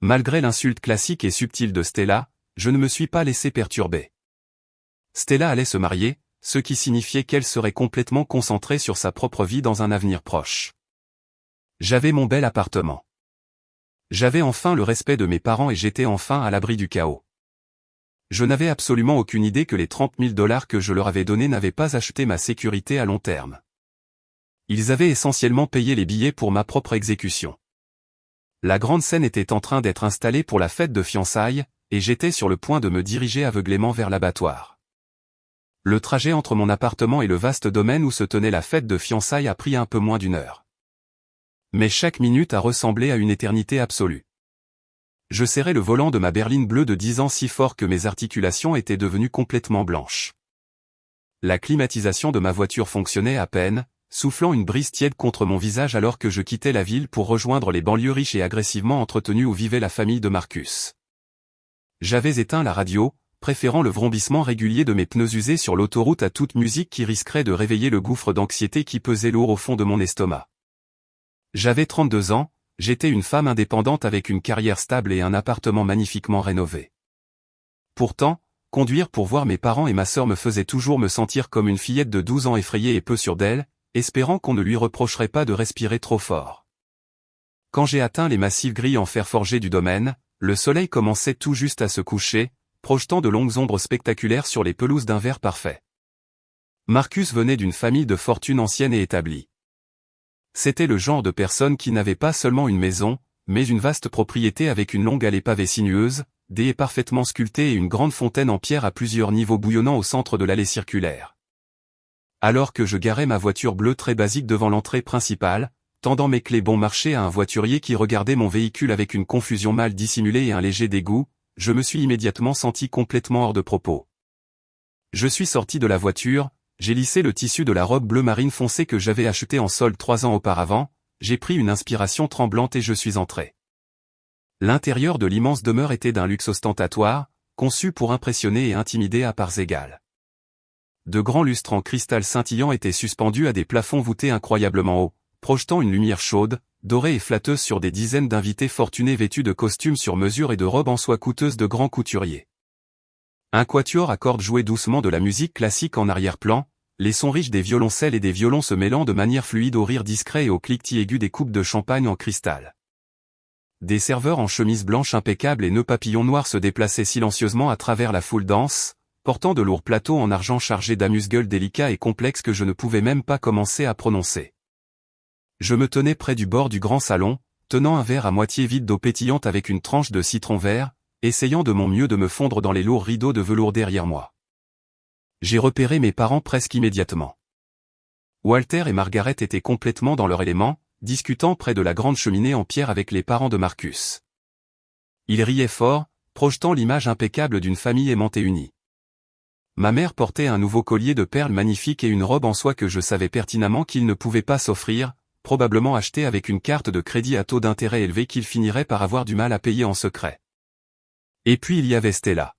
Malgré l'insulte classique et subtile de Stella, je ne me suis pas laissé perturber. Stella allait se marier, ce qui signifiait qu'elle serait complètement concentrée sur sa propre vie dans un avenir proche. J'avais mon bel appartement. J'avais enfin le respect de mes parents et j'étais enfin à l'abri du chaos. Je n'avais absolument aucune idée que les 30 000 $ que je leur avais donnés n'avaient pas acheté ma sécurité à long terme. Ils avaient essentiellement payé les billets pour ma propre exécution. La grande scène était en train d'être installée pour la fête de fiançailles, et j'étais sur le point de me diriger aveuglément vers l'abattoir. Le trajet entre mon appartement et le vaste domaine où se tenait la fête de fiançailles a pris un peu moins d'1 heure. Mais chaque minute a ressemblé à une éternité absolue. Je serrais le volant de ma berline bleue de 10 ans si fort que mes articulations étaient devenues complètement blanches. La climatisation de ma voiture fonctionnait à peine, soufflant une brise tiède contre mon visage alors que je quittais la ville pour rejoindre les banlieues riches et agressivement entretenues où vivait la famille de Marcus. J'avais éteint la radio, préférant le vrombissement régulier de mes pneus usés sur l'autoroute à toute musique qui risquerait de réveiller le gouffre d'anxiété qui pesait lourd au fond de mon estomac. J'avais 32 ans, j'étais une femme indépendante avec une carrière stable et un appartement magnifiquement rénové. Pourtant, conduire pour voir mes parents et ma sœur me faisait toujours me sentir comme une fillette de 12 ans effrayée et peu sûre d'elle, espérant qu'on ne lui reprocherait pas de respirer trop fort. Quand j'ai atteint les massives grilles en fer forgé du domaine, le soleil commençait tout juste à se coucher, projetant de longues ombres spectaculaires sur les pelouses d'un vert parfait. Marcus venait d'une famille de fortune ancienne et établie. C'était le genre de personne qui n'avait pas seulement une maison, mais une vaste propriété avec une longue allée pavée sinueuse, des haies parfaitement sculptées et une grande fontaine en pierre à plusieurs niveaux bouillonnant au centre de l'allée circulaire. Alors que je garais ma voiture bleue très basique devant l'entrée principale, tendant mes clés bon marché à un voiturier qui regardait mon véhicule avec une confusion mal dissimulée et un léger dégoût, je me suis immédiatement senti complètement hors de propos. Je suis sorti de la voiture, j'ai lissé le tissu de la robe bleu marine foncée que j'avais achetée en solde 3 ans auparavant, j'ai pris une inspiration tremblante et je suis entré. L'intérieur de l'immense demeure était d'un luxe ostentatoire, conçu pour impressionner et intimider à parts égales. De grands lustres en cristal scintillant étaient suspendus à des plafonds voûtés incroyablement hauts, projetant une lumière chaude, dorée et flatteuse sur des dizaines d'invités fortunés vêtus de costumes sur mesure et de robes en soie coûteuses de grands couturiers. Un quatuor à cordes jouait doucement de la musique classique en arrière-plan, les sons riches des violoncelles et des violons se mêlant de manière fluide au rire discret et au cliquetis aigu des coupes de champagne en cristal. Des serveurs en chemise blanche impeccable et nœuds papillons noirs se déplaçaient silencieusement à travers la foule dense, portant de lourds plateaux en argent chargés d'amuse-gueules délicats et complexes que je ne pouvais même pas commencer à prononcer. Je me tenais près du bord du grand salon, tenant un verre à moitié vide d'eau pétillante avec une tranche de citron vert, essayant de mon mieux de me fondre dans les lourds rideaux de velours derrière moi. J'ai repéré mes parents presque immédiatement. Walter et Margaret étaient complètement dans leur élément, discutant près de la grande cheminée en pierre avec les parents de Marcus. Ils riaient fort, projetant l'image impeccable d'une famille aimante et unie. Ma mère portait un nouveau collier de perles magnifiques et une robe en soie que je savais pertinemment qu'il ne pouvait pas s'offrir, probablement achetée avec une carte de crédit à taux d'intérêt élevé qu'il finirait par avoir du mal à payer en secret. Et puis il y avait Stella.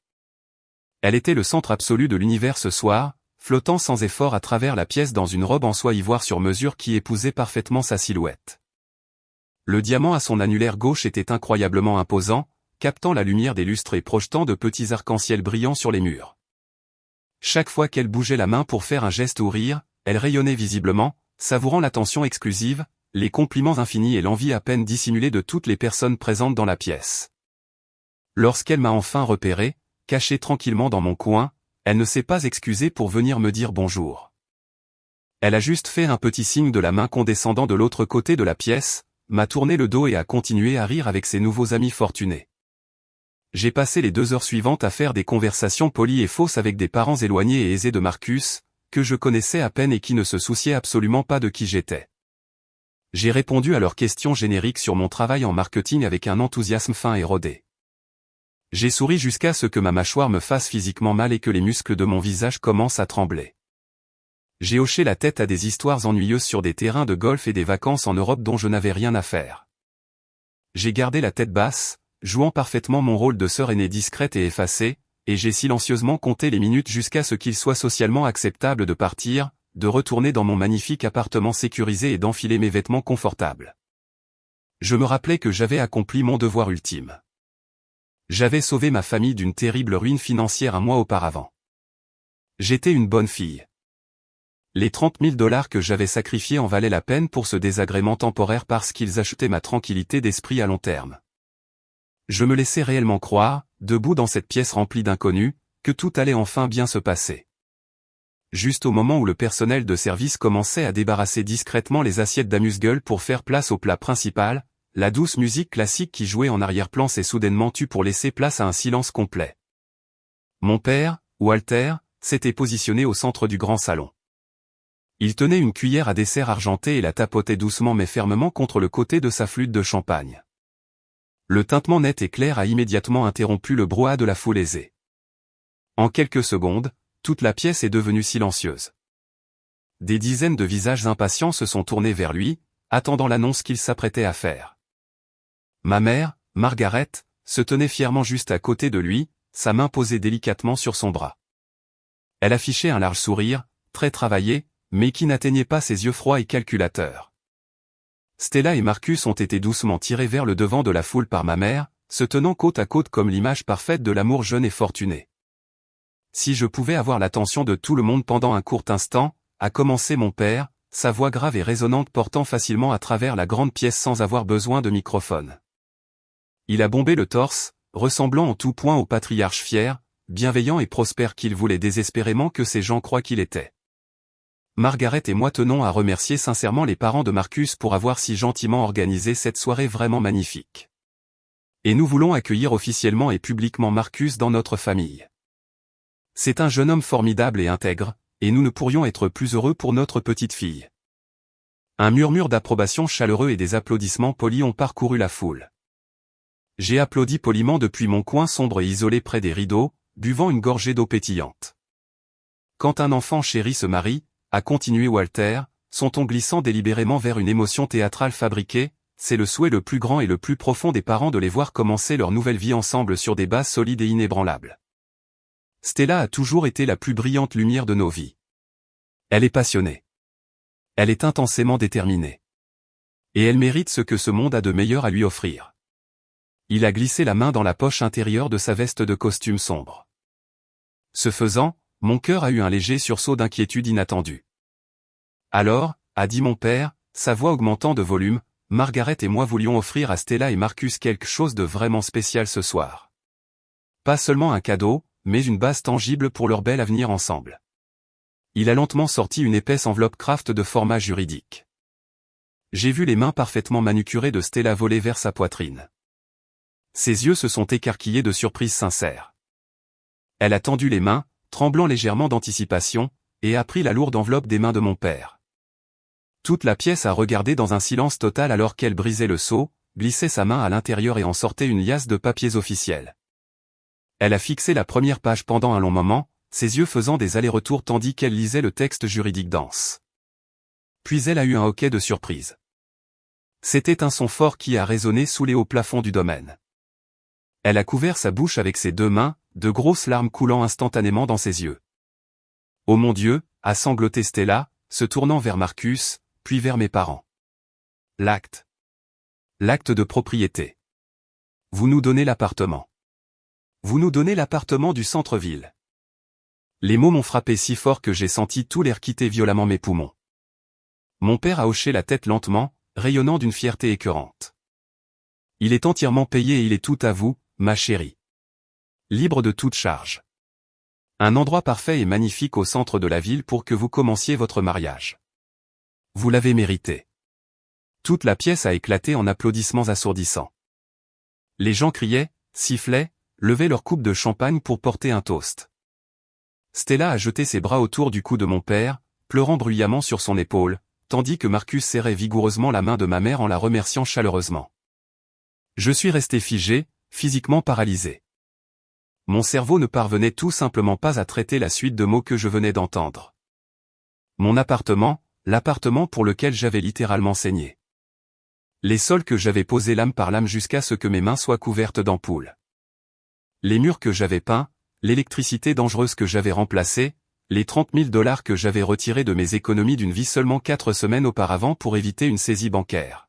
Elle était le centre absolu de l'univers ce soir, flottant sans effort à travers la pièce dans une robe en soie ivoire sur mesure qui épousait parfaitement sa silhouette. Le diamant à son annulaire gauche était incroyablement imposant, captant la lumière des lustres et projetant de petits arcs-en-ciel brillants sur les murs. Chaque fois qu'elle bougeait la main pour faire un geste ou rire, elle rayonnait visiblement, savourant l'attention exclusive, les compliments infinis et l'envie à peine dissimulée de toutes les personnes présentes dans la pièce. Lorsqu'elle m'a enfin repéré, caché tranquillement dans mon coin, elle ne s'est pas excusée pour venir me dire bonjour. Elle a juste fait un petit signe de la main condescendant de l'autre côté de la pièce, m'a tourné le dos et a continué à rire avec ses nouveaux amis fortunés. J'ai passé les 2 heures suivantes à faire des conversations polies et fausses avec des parents éloignés et aisés de Marcus, que je connaissais à peine et qui ne se souciaient absolument pas de qui j'étais. J'ai répondu à leurs questions génériques sur mon travail en marketing avec un enthousiasme fin et rodé. J'ai souri jusqu'à ce que ma mâchoire me fasse physiquement mal et que les muscles de mon visage commencent à trembler. J'ai hoché la tête à des histoires ennuyeuses sur des terrains de golf et des vacances en Europe dont je n'avais rien à faire. J'ai gardé la tête basse, jouant parfaitement mon rôle de sœur aînée discrète et effacée, et j'ai silencieusement compté les minutes jusqu'à ce qu'il soit socialement acceptable de partir, de retourner dans mon magnifique appartement sécurisé et d'enfiler mes vêtements confortables. Je me rappelais que j'avais accompli mon devoir ultime. J'avais sauvé ma famille d'une terrible ruine financière un mois auparavant. J'étais une bonne fille. Les 30 000 $ que j'avais sacrifiés en valaient la peine pour ce désagrément temporaire parce qu'ils achetaient ma tranquillité d'esprit à long terme. Je me laissais réellement croire, debout dans cette pièce remplie d'inconnus, que tout allait enfin bien se passer. Juste au moment où le personnel de service commençait à débarrasser discrètement les assiettes d'amuse-gueule pour faire place au plat principal, la douce musique classique qui jouait en arrière-plan s'est soudainement tue pour laisser place à un silence complet. Mon père, Walter, s'était positionné au centre du grand salon. Il tenait une cuillère à dessert argentée et la tapotait doucement mais fermement contre le côté de sa flûte de champagne. Le tintement net et clair a immédiatement interrompu le brouhaha de la foule aisée. En quelques secondes, toute la pièce est devenue silencieuse. Des dizaines de visages impatients se sont tournés vers lui, attendant l'annonce qu'il s'apprêtait à faire. Ma mère, Margaret, se tenait fièrement juste à côté de lui, sa main posée délicatement sur son bras. Elle affichait un large sourire, très travaillé, mais qui n'atteignait pas ses yeux froids et calculateurs. Stella et Marcus ont été doucement tirés vers le devant de la foule par ma mère, se tenant côte à côte comme l'image parfaite de l'amour jeune et fortuné. Si je pouvais avoir l'attention de tout le monde pendant un court instant, a commencé mon père, sa voix grave et résonnante portant facilement à travers la grande pièce sans avoir besoin de microphone. Il a bombé le torse, ressemblant en tout point au patriarche fier, bienveillant et prospère qu'il voulait désespérément que ces gens croient qu'il était. Margaret et moi tenons à remercier sincèrement les parents de Marcus pour avoir si gentiment organisé cette soirée vraiment magnifique. Et nous voulons accueillir officiellement et publiquement Marcus dans notre famille. C'est un jeune homme formidable et intègre, et nous ne pourrions être plus heureux pour notre petite fille. Un murmure d'approbation chaleureux et des applaudissements polis ont parcouru la foule. J'ai applaudi poliment depuis mon coin sombre et isolé près des rideaux, buvant une gorgée d'eau pétillante. Quand un enfant chéri se marie, a continué Walter, son ton glissant délibérément vers une émotion théâtrale fabriquée, c'est le souhait le plus grand et le plus profond des parents de les voir commencer leur nouvelle vie ensemble sur des bases solides et inébranlables. Stella a toujours été la plus brillante lumière de nos vies. Elle est passionnée. Elle est intensément déterminée. Et elle mérite ce que ce monde a de meilleur à lui offrir. Il a glissé la main dans la poche intérieure de sa veste de costume sombre. Ce faisant, mon cœur a eu un léger sursaut d'inquiétude inattendue. Alors, a dit mon père, sa voix augmentant de volume, Margaret et moi voulions offrir à Stella et Marcus quelque chose de vraiment spécial ce soir. Pas seulement un cadeau, mais une base tangible pour leur bel avenir ensemble. Il a lentement sorti une épaisse enveloppe craft de format juridique. J'ai vu les mains parfaitement manucurées de Stella voler vers sa poitrine. Ses yeux se sont écarquillés de surprise sincère. Elle a tendu les mains, tremblant légèrement d'anticipation, et a pris la lourde enveloppe des mains de mon père. Toute la pièce a regardé dans un silence total alors qu'elle brisait le sceau, glissait sa main à l'intérieur et en sortait une liasse de papiers officiels. Elle a fixé la première page pendant un long moment, ses yeux faisant des allers-retours tandis qu'elle lisait le texte juridique dense. Puis elle a eu un hoquet de surprise. C'était un son fort qui a résonné sous les hauts plafonds du domaine. Elle a couvert sa bouche avec ses deux mains, de grosses larmes coulant instantanément dans ses yeux. « Oh mon Dieu !» a sangloté Stella, se tournant vers Marcus, puis vers mes parents. « L'acte. L'acte de propriété. Vous nous donnez l'appartement. Vous nous donnez l'appartement du centre-ville. » Les mots m'ont frappé si fort que j'ai senti tout l'air quitter violemment mes poumons. Mon père a hoché la tête lentement, rayonnant d'une fierté écœurante. « Il est entièrement payé et il est tout à vous, ma chérie. Libre de toute charge. Un endroit parfait et magnifique au centre de la ville pour que vous commenciez votre mariage. Vous l'avez mérité. » Toute la pièce a éclaté en applaudissements assourdissants. Les gens criaient, sifflaient, levaient leur coupe de champagne pour porter un toast. Stella a jeté ses bras autour du cou de mon père, pleurant bruyamment sur son épaule, tandis que Marcus serrait vigoureusement la main de ma mère en la remerciant chaleureusement. Je suis resté figé, physiquement paralysé. Mon cerveau ne parvenait tout simplement pas à traiter la suite de mots que je venais d'entendre. Mon appartement, l'appartement pour lequel j'avais littéralement saigné. Les sols que j'avais posés lame par lame jusqu'à ce que mes mains soient couvertes d'ampoules. Les murs que j'avais peints, l'électricité dangereuse que j'avais remplacée, les 30 000 $ que j'avais retirés de mes économies d'une vie seulement 4 semaines auparavant pour éviter une saisie bancaire.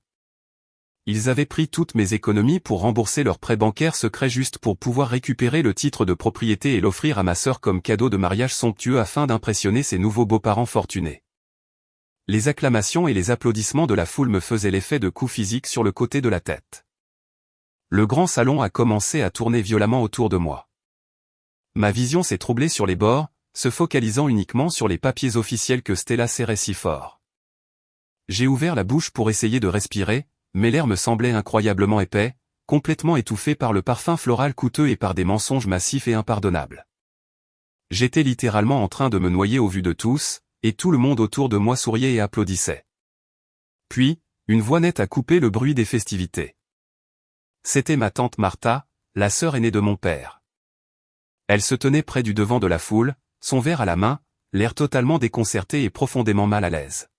Ils avaient pris toutes mes économies pour rembourser leur prêt bancaire secret juste pour pouvoir récupérer le titre de propriété et l'offrir à ma sœur comme cadeau de mariage somptueux afin d'impressionner ses nouveaux beaux-parents fortunés. Les acclamations et les applaudissements de la foule me faisaient l'effet de coups physiques sur le côté de la tête. Le grand salon a commencé à tourner violemment autour de moi. Ma vision s'est troublée sur les bords, se focalisant uniquement sur les papiers officiels que Stella serrait si fort. J'ai ouvert la bouche pour essayer de respirer, mais l'air me semblait incroyablement épais, complètement étouffé par le parfum floral coûteux et par des mensonges massifs et impardonnables. J'étais littéralement en train de me noyer au vu de tous, et tout le monde autour de moi souriait et applaudissait. Puis, une voix nette a coupé le bruit des festivités. C'était ma tante Martha, la sœur aînée de mon père. Elle se tenait près du devant de la foule, son verre à la main, l'air totalement déconcerté et profondément mal à l'aise.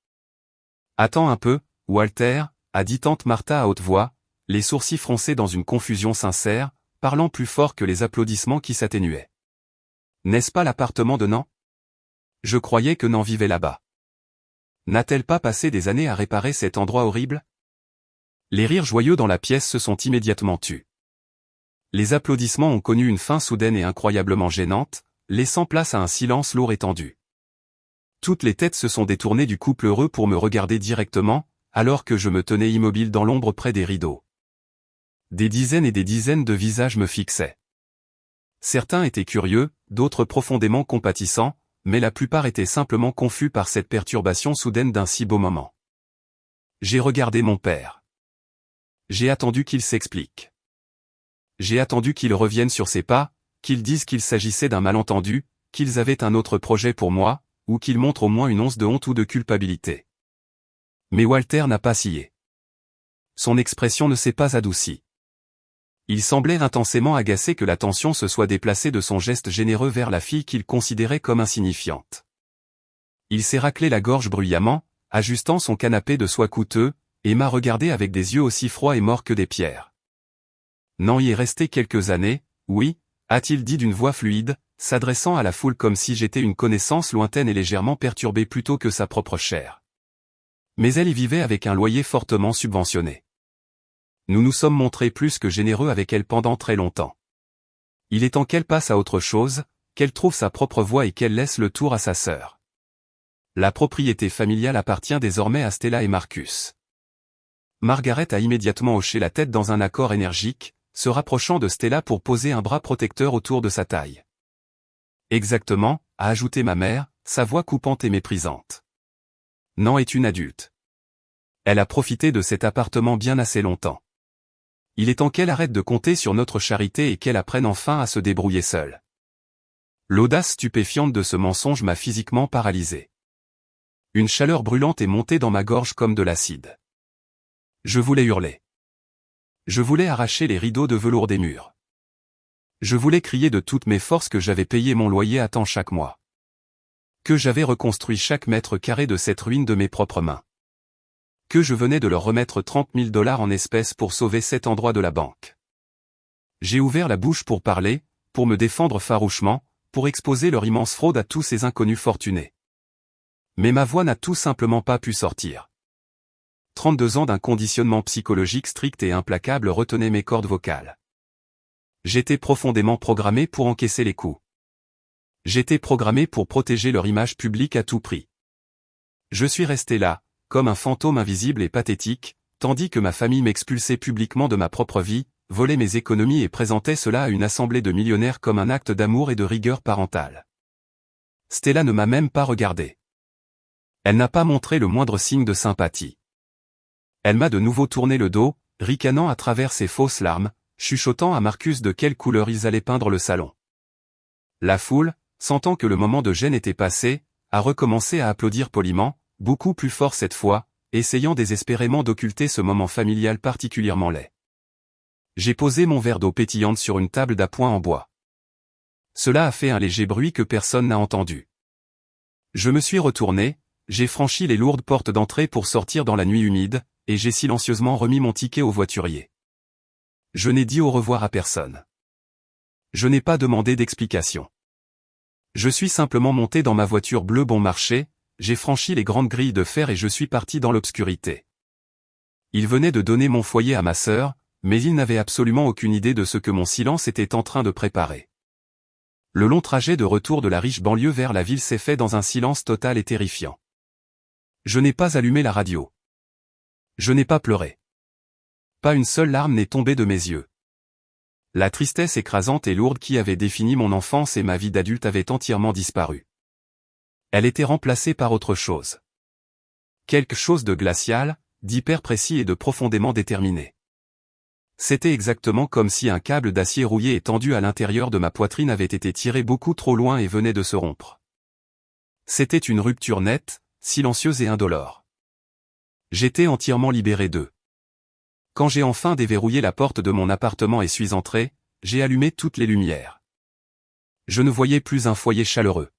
« Attends un peu, Walter », a dit tante Martha à haute voix, les sourcils froncés dans une confusion sincère, parlant plus fort que les applaudissements qui s'atténuaient. « N'est-ce pas l'appartement de Nan ? Je croyais que Nan vivait là-bas. N'a-t-elle pas passé des années à réparer cet endroit horrible ? » Les rires joyeux dans la pièce se sont immédiatement tus. Les applaudissements ont connu une fin soudaine et incroyablement gênante, laissant place à un silence lourd et tendu. Toutes les têtes se sont détournées du couple heureux pour me regarder directement, alors que je me tenais immobile dans l'ombre près des rideaux. Des dizaines et des dizaines de visages me fixaient. Certains étaient curieux, d'autres profondément compatissants, mais la plupart étaient simplement confus par cette perturbation soudaine d'un si beau moment. J'ai regardé mon père. J'ai attendu qu'il s'explique. J'ai attendu qu'il revienne sur ses pas, qu'ils disent qu'il s'agissait d'un malentendu, qu'ils avaient un autre projet pour moi, ou qu'ils montrent au moins une once de honte ou de culpabilité. Mais Walter n'a pas scié. Son expression ne s'est pas adoucie. Il semblait intensément agacé que l'attention se soit déplacée de son geste généreux vers la fille qu'il considérait comme insignifiante. Il s'est raclé la gorge bruyamment, ajustant son canapé de soie coûteux, et m'a regardé avec des yeux aussi froids et morts que des pierres. Nan y est resté quelques années, oui, a-t-il dit d'une voix fluide, s'adressant à la foule comme si j'étais une connaissance lointaine et légèrement perturbée plutôt que sa propre chair. Mais elle y vivait avec un loyer fortement subventionné. Nous nous sommes montrés plus que généreux avec elle pendant très longtemps. Il est temps qu'elle passe à autre chose, qu'elle trouve sa propre voie et qu'elle laisse le tour à sa sœur. La propriété familiale appartient désormais à Stella et Marcus. Margaret a immédiatement hoché la tête dans un accord énergique, se rapprochant de Stella pour poser un bras protecteur autour de sa taille. Exactement, a ajouté ma mère, sa voix coupante et méprisante. Nan est une adulte. Elle a profité de cet appartement bien assez longtemps. Il est temps qu'elle arrête de compter sur notre charité et qu'elle apprenne enfin à se débrouiller seule. L'audace stupéfiante de ce mensonge m'a physiquement paralysé. Une chaleur brûlante est montée dans ma gorge comme de l'acide. Je voulais hurler. Je voulais arracher les rideaux de velours des murs. Je voulais crier de toutes mes forces que j'avais payé mon loyer à temps chaque mois. Que j'avais reconstruit chaque mètre carré de cette ruine de mes propres mains. Que je venais de leur remettre 30 000 $ en espèces pour sauver cet endroit de la banque. J'ai ouvert la bouche pour parler, pour me défendre farouchement, pour exposer leur immense fraude à tous ces inconnus fortunés. Mais ma voix n'a tout simplement pas pu sortir. 32 ans d'un conditionnement psychologique strict et implacable retenaient mes cordes vocales. J'étais profondément programmé pour encaisser les coups. J'étais programmé pour protéger leur image publique à tout prix. Je suis resté là, comme un fantôme invisible et pathétique, tandis que ma famille m'expulsait publiquement de ma propre vie, volait mes économies et présentait cela à une assemblée de millionnaires comme un acte d'amour et de rigueur parentale. Stella ne m'a même pas regardé. Elle n'a pas montré le moindre signe de sympathie. Elle m'a de nouveau tourné le dos, ricanant à travers ses fausses larmes, chuchotant à Marcus de quelle couleur ils allaient peindre le salon. La foule, sentant que le moment de gêne était passé, a recommencé à applaudir poliment, beaucoup plus fort cette fois, essayant désespérément d'occulter ce moment familial particulièrement laid. J'ai posé mon verre d'eau pétillante sur une table d'appoint en bois. Cela a fait un léger bruit que personne n'a entendu. Je me suis retourné, j'ai franchi les lourdes portes d'entrée pour sortir dans la nuit humide, et j'ai silencieusement remis mon ticket au voiturier. Je n'ai dit au revoir à personne. Je n'ai pas demandé d'explication. Je suis simplement monté dans ma voiture bleue bon marché, j'ai franchi les grandes grilles de fer et je suis parti dans l'obscurité. Il venait de donner mon foyer à ma sœur, mais il n'avait absolument aucune idée de ce que mon silence était en train de préparer. Le long trajet de retour de la riche banlieue vers la ville s'est fait dans un silence total et terrifiant. Je n'ai pas allumé la radio. Je n'ai pas pleuré. Pas une seule larme n'est tombée de mes yeux. La tristesse écrasante et lourde qui avait défini mon enfance et ma vie d'adulte avait entièrement disparu. Elle était remplacée par autre chose. Quelque chose de glacial, d'hyper précis et de profondément déterminé. C'était exactement comme si un câble d'acier rouillé et tendu à l'intérieur de ma poitrine avait été tiré beaucoup trop loin et venait de se rompre. C'était une rupture nette, silencieuse et indolore. J'étais entièrement libéré d'eux. Quand j'ai enfin déverrouillé la porte de mon appartement et suis entré, j'ai allumé toutes les lumières. Je ne voyais plus un foyer chaleureux.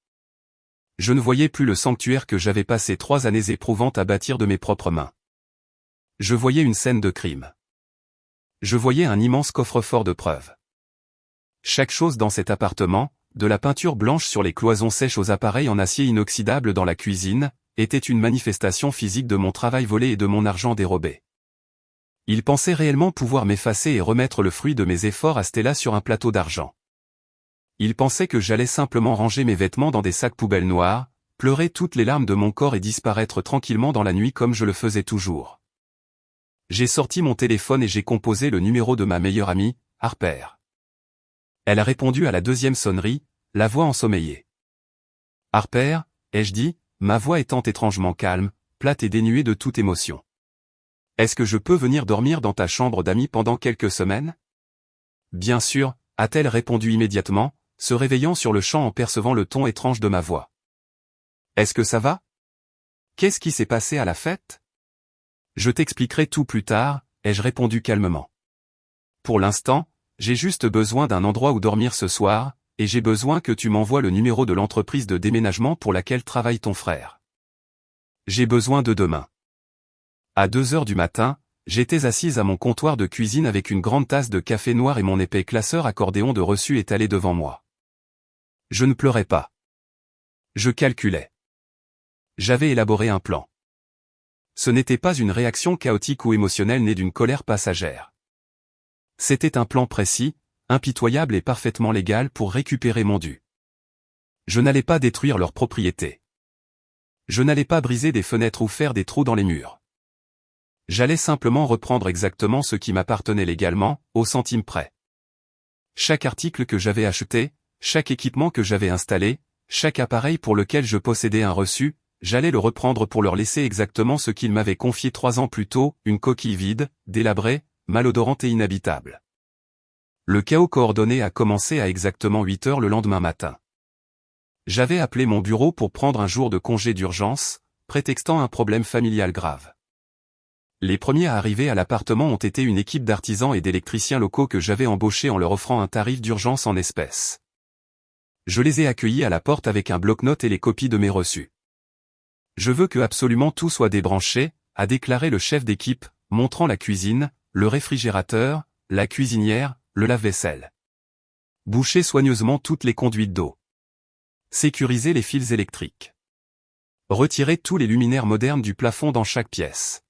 Je ne voyais plus le sanctuaire que j'avais passé 3 années éprouvantes à bâtir de mes propres mains. Je voyais une scène de crime. Je voyais un immense coffre-fort de preuves. Chaque chose dans cet appartement, de la peinture blanche sur les cloisons sèches aux appareils en acier inoxydable dans la cuisine, était une manifestation physique de mon travail volé et de mon argent dérobé. Ils pensaient réellement pouvoir m'effacer et remettre le fruit de mes efforts à Stella sur un plateau d'argent. Ils pensaient que j'allais simplement ranger mes vêtements dans des sacs poubelles noirs, pleurer toutes les larmes de mon corps et disparaître tranquillement dans la nuit comme je le faisais toujours. J'ai sorti mon téléphone et j'ai composé le numéro de ma meilleure amie, Harper. Elle a répondu à la 2e sonnerie, la voix ensommeillée. « Harper » ai-je dit, ma voix étant étrangement calme, plate et dénuée de toute émotion. « Est-ce que je peux venir dormir dans ta chambre d'amis pendant quelques semaines ?»« Bien sûr » a-t-elle répondu immédiatement, se réveillant sur le champ en percevant le ton étrange de ma voix. « Est-ce que ça va ? Qu'est-ce qui s'est passé à la fête ? » « Je t'expliquerai tout plus tard » ai-je répondu calmement. « Pour l'instant, j'ai juste besoin d'un endroit où dormir ce soir, et j'ai besoin que tu m'envoies le numéro de l'entreprise de déménagement pour laquelle travaille ton frère. J'ai besoin de demain. » À 2 heures du matin, j'étais assise à mon comptoir de cuisine avec une grande tasse de café noir et mon épais classeur accordéon de reçu étalé devant moi. Je ne pleurais pas. Je calculais. J'avais élaboré un plan. Ce n'était pas une réaction chaotique ou émotionnelle née d'une colère passagère. C'était un plan précis, impitoyable et parfaitement légal pour récupérer mon dû. Je n'allais pas détruire leur propriété. Je n'allais pas briser des fenêtres ou faire des trous dans les murs. J'allais simplement reprendre exactement ce qui m'appartenait légalement, au centime près. Chaque article que j'avais acheté, chaque équipement que j'avais installé, chaque appareil pour lequel je possédais un reçu, j'allais le reprendre pour leur laisser exactement ce qu'ils m'avaient confié 3 ans plus tôt, une coquille vide, délabrée, malodorante et inhabitable. Le chaos coordonné a commencé à exactement 8 heures le lendemain matin. J'avais appelé mon bureau pour prendre un jour de congé d'urgence, prétextant un problème familial grave. Les premiers à arriver à l'appartement ont été une équipe d'artisans et d'électriciens locaux que j'avais embauchés en leur offrant un tarif d'urgence en espèces. Je les ai accueillis à la porte avec un bloc-notes et les copies de mes reçus. « Je veux que absolument tout soit débranché », a déclaré le chef d'équipe, montrant la cuisine, le réfrigérateur, la cuisinière, le lave-vaisselle. Bouchez soigneusement toutes les conduites d'eau. Sécurisez les fils électriques. Retirez tous les luminaires modernes du plafond dans chaque pièce.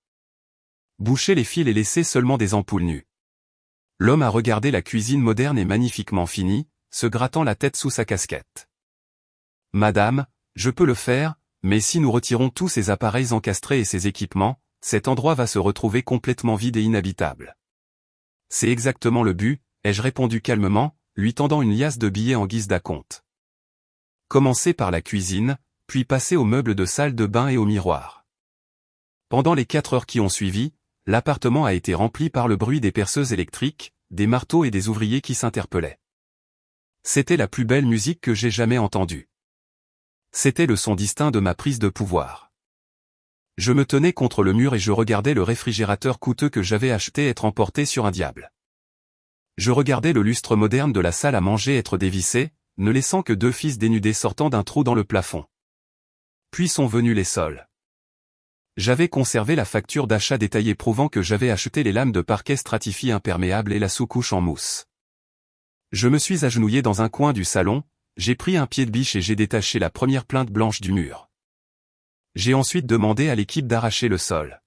Bouchez les fils et laissez seulement des ampoules nues. L'homme a regardé la cuisine moderne et magnifiquement finie, se grattant la tête sous sa casquette. « Madame, je peux le faire, mais si nous retirons tous ces appareils encastrés et ces équipements, cet endroit va se retrouver complètement vide et inhabitable. » « C'est exactement le but, » ai-je répondu calmement, lui tendant une liasse de billets en guise d'acompte. « Commencez par la cuisine, puis passez aux meubles de salle de bain et au miroir. » Pendant les 4 heures qui ont suivi, l'appartement a été rempli par le bruit des perceuses électriques, des marteaux et des ouvriers qui s'interpellaient. C'était la plus belle musique que j'ai jamais entendue. C'était le son distinct de ma prise de pouvoir. Je me tenais contre le mur et je regardais le réfrigérateur coûteux que j'avais acheté être emporté sur un diable. Je regardais le lustre moderne de la salle à manger être dévissé, ne laissant que 2 fils dénudés sortant d'un trou dans le plafond. Puis sont venus les sols. J'avais conservé la facture d'achat détaillée prouvant que j'avais acheté les lames de parquet stratifiées imperméables et la sous-couche en mousse. Je me suis agenouillé dans un coin du salon, j'ai pris un pied de biche et j'ai détaché la première plainte blanche du mur. J'ai ensuite demandé à l'équipe d'arracher le sol.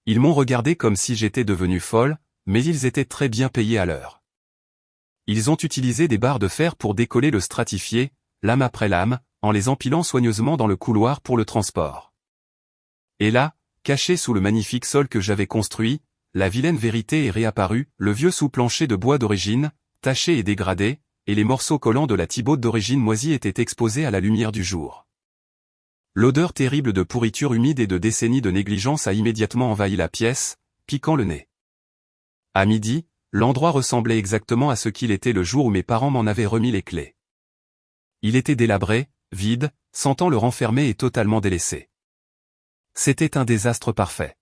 Ils m'ont regardé comme si j'étais devenu folle, mais ils étaient très bien payés à l'heure. Ils ont utilisé des barres de fer pour décoller le stratifié, lame après lame, en les empilant soigneusement dans le couloir pour le transport. Et là, caché sous le magnifique sol que j'avais construit, la vilaine vérité est réapparue, le vieux sous-plancher de bois d'origine, taché et dégradé, et les morceaux collants de la Thibaud d'origine moisie étaient exposés à la lumière du jour. L'odeur terrible de pourriture humide et de décennies de négligence a immédiatement envahi la pièce, piquant le nez. À midi, l'endroit ressemblait exactement à ce qu'il était le jour où mes parents m'en avaient remis les clés. Il était délabré, vide, sentant le renfermé et totalement délaissé. C'était un désastre parfait.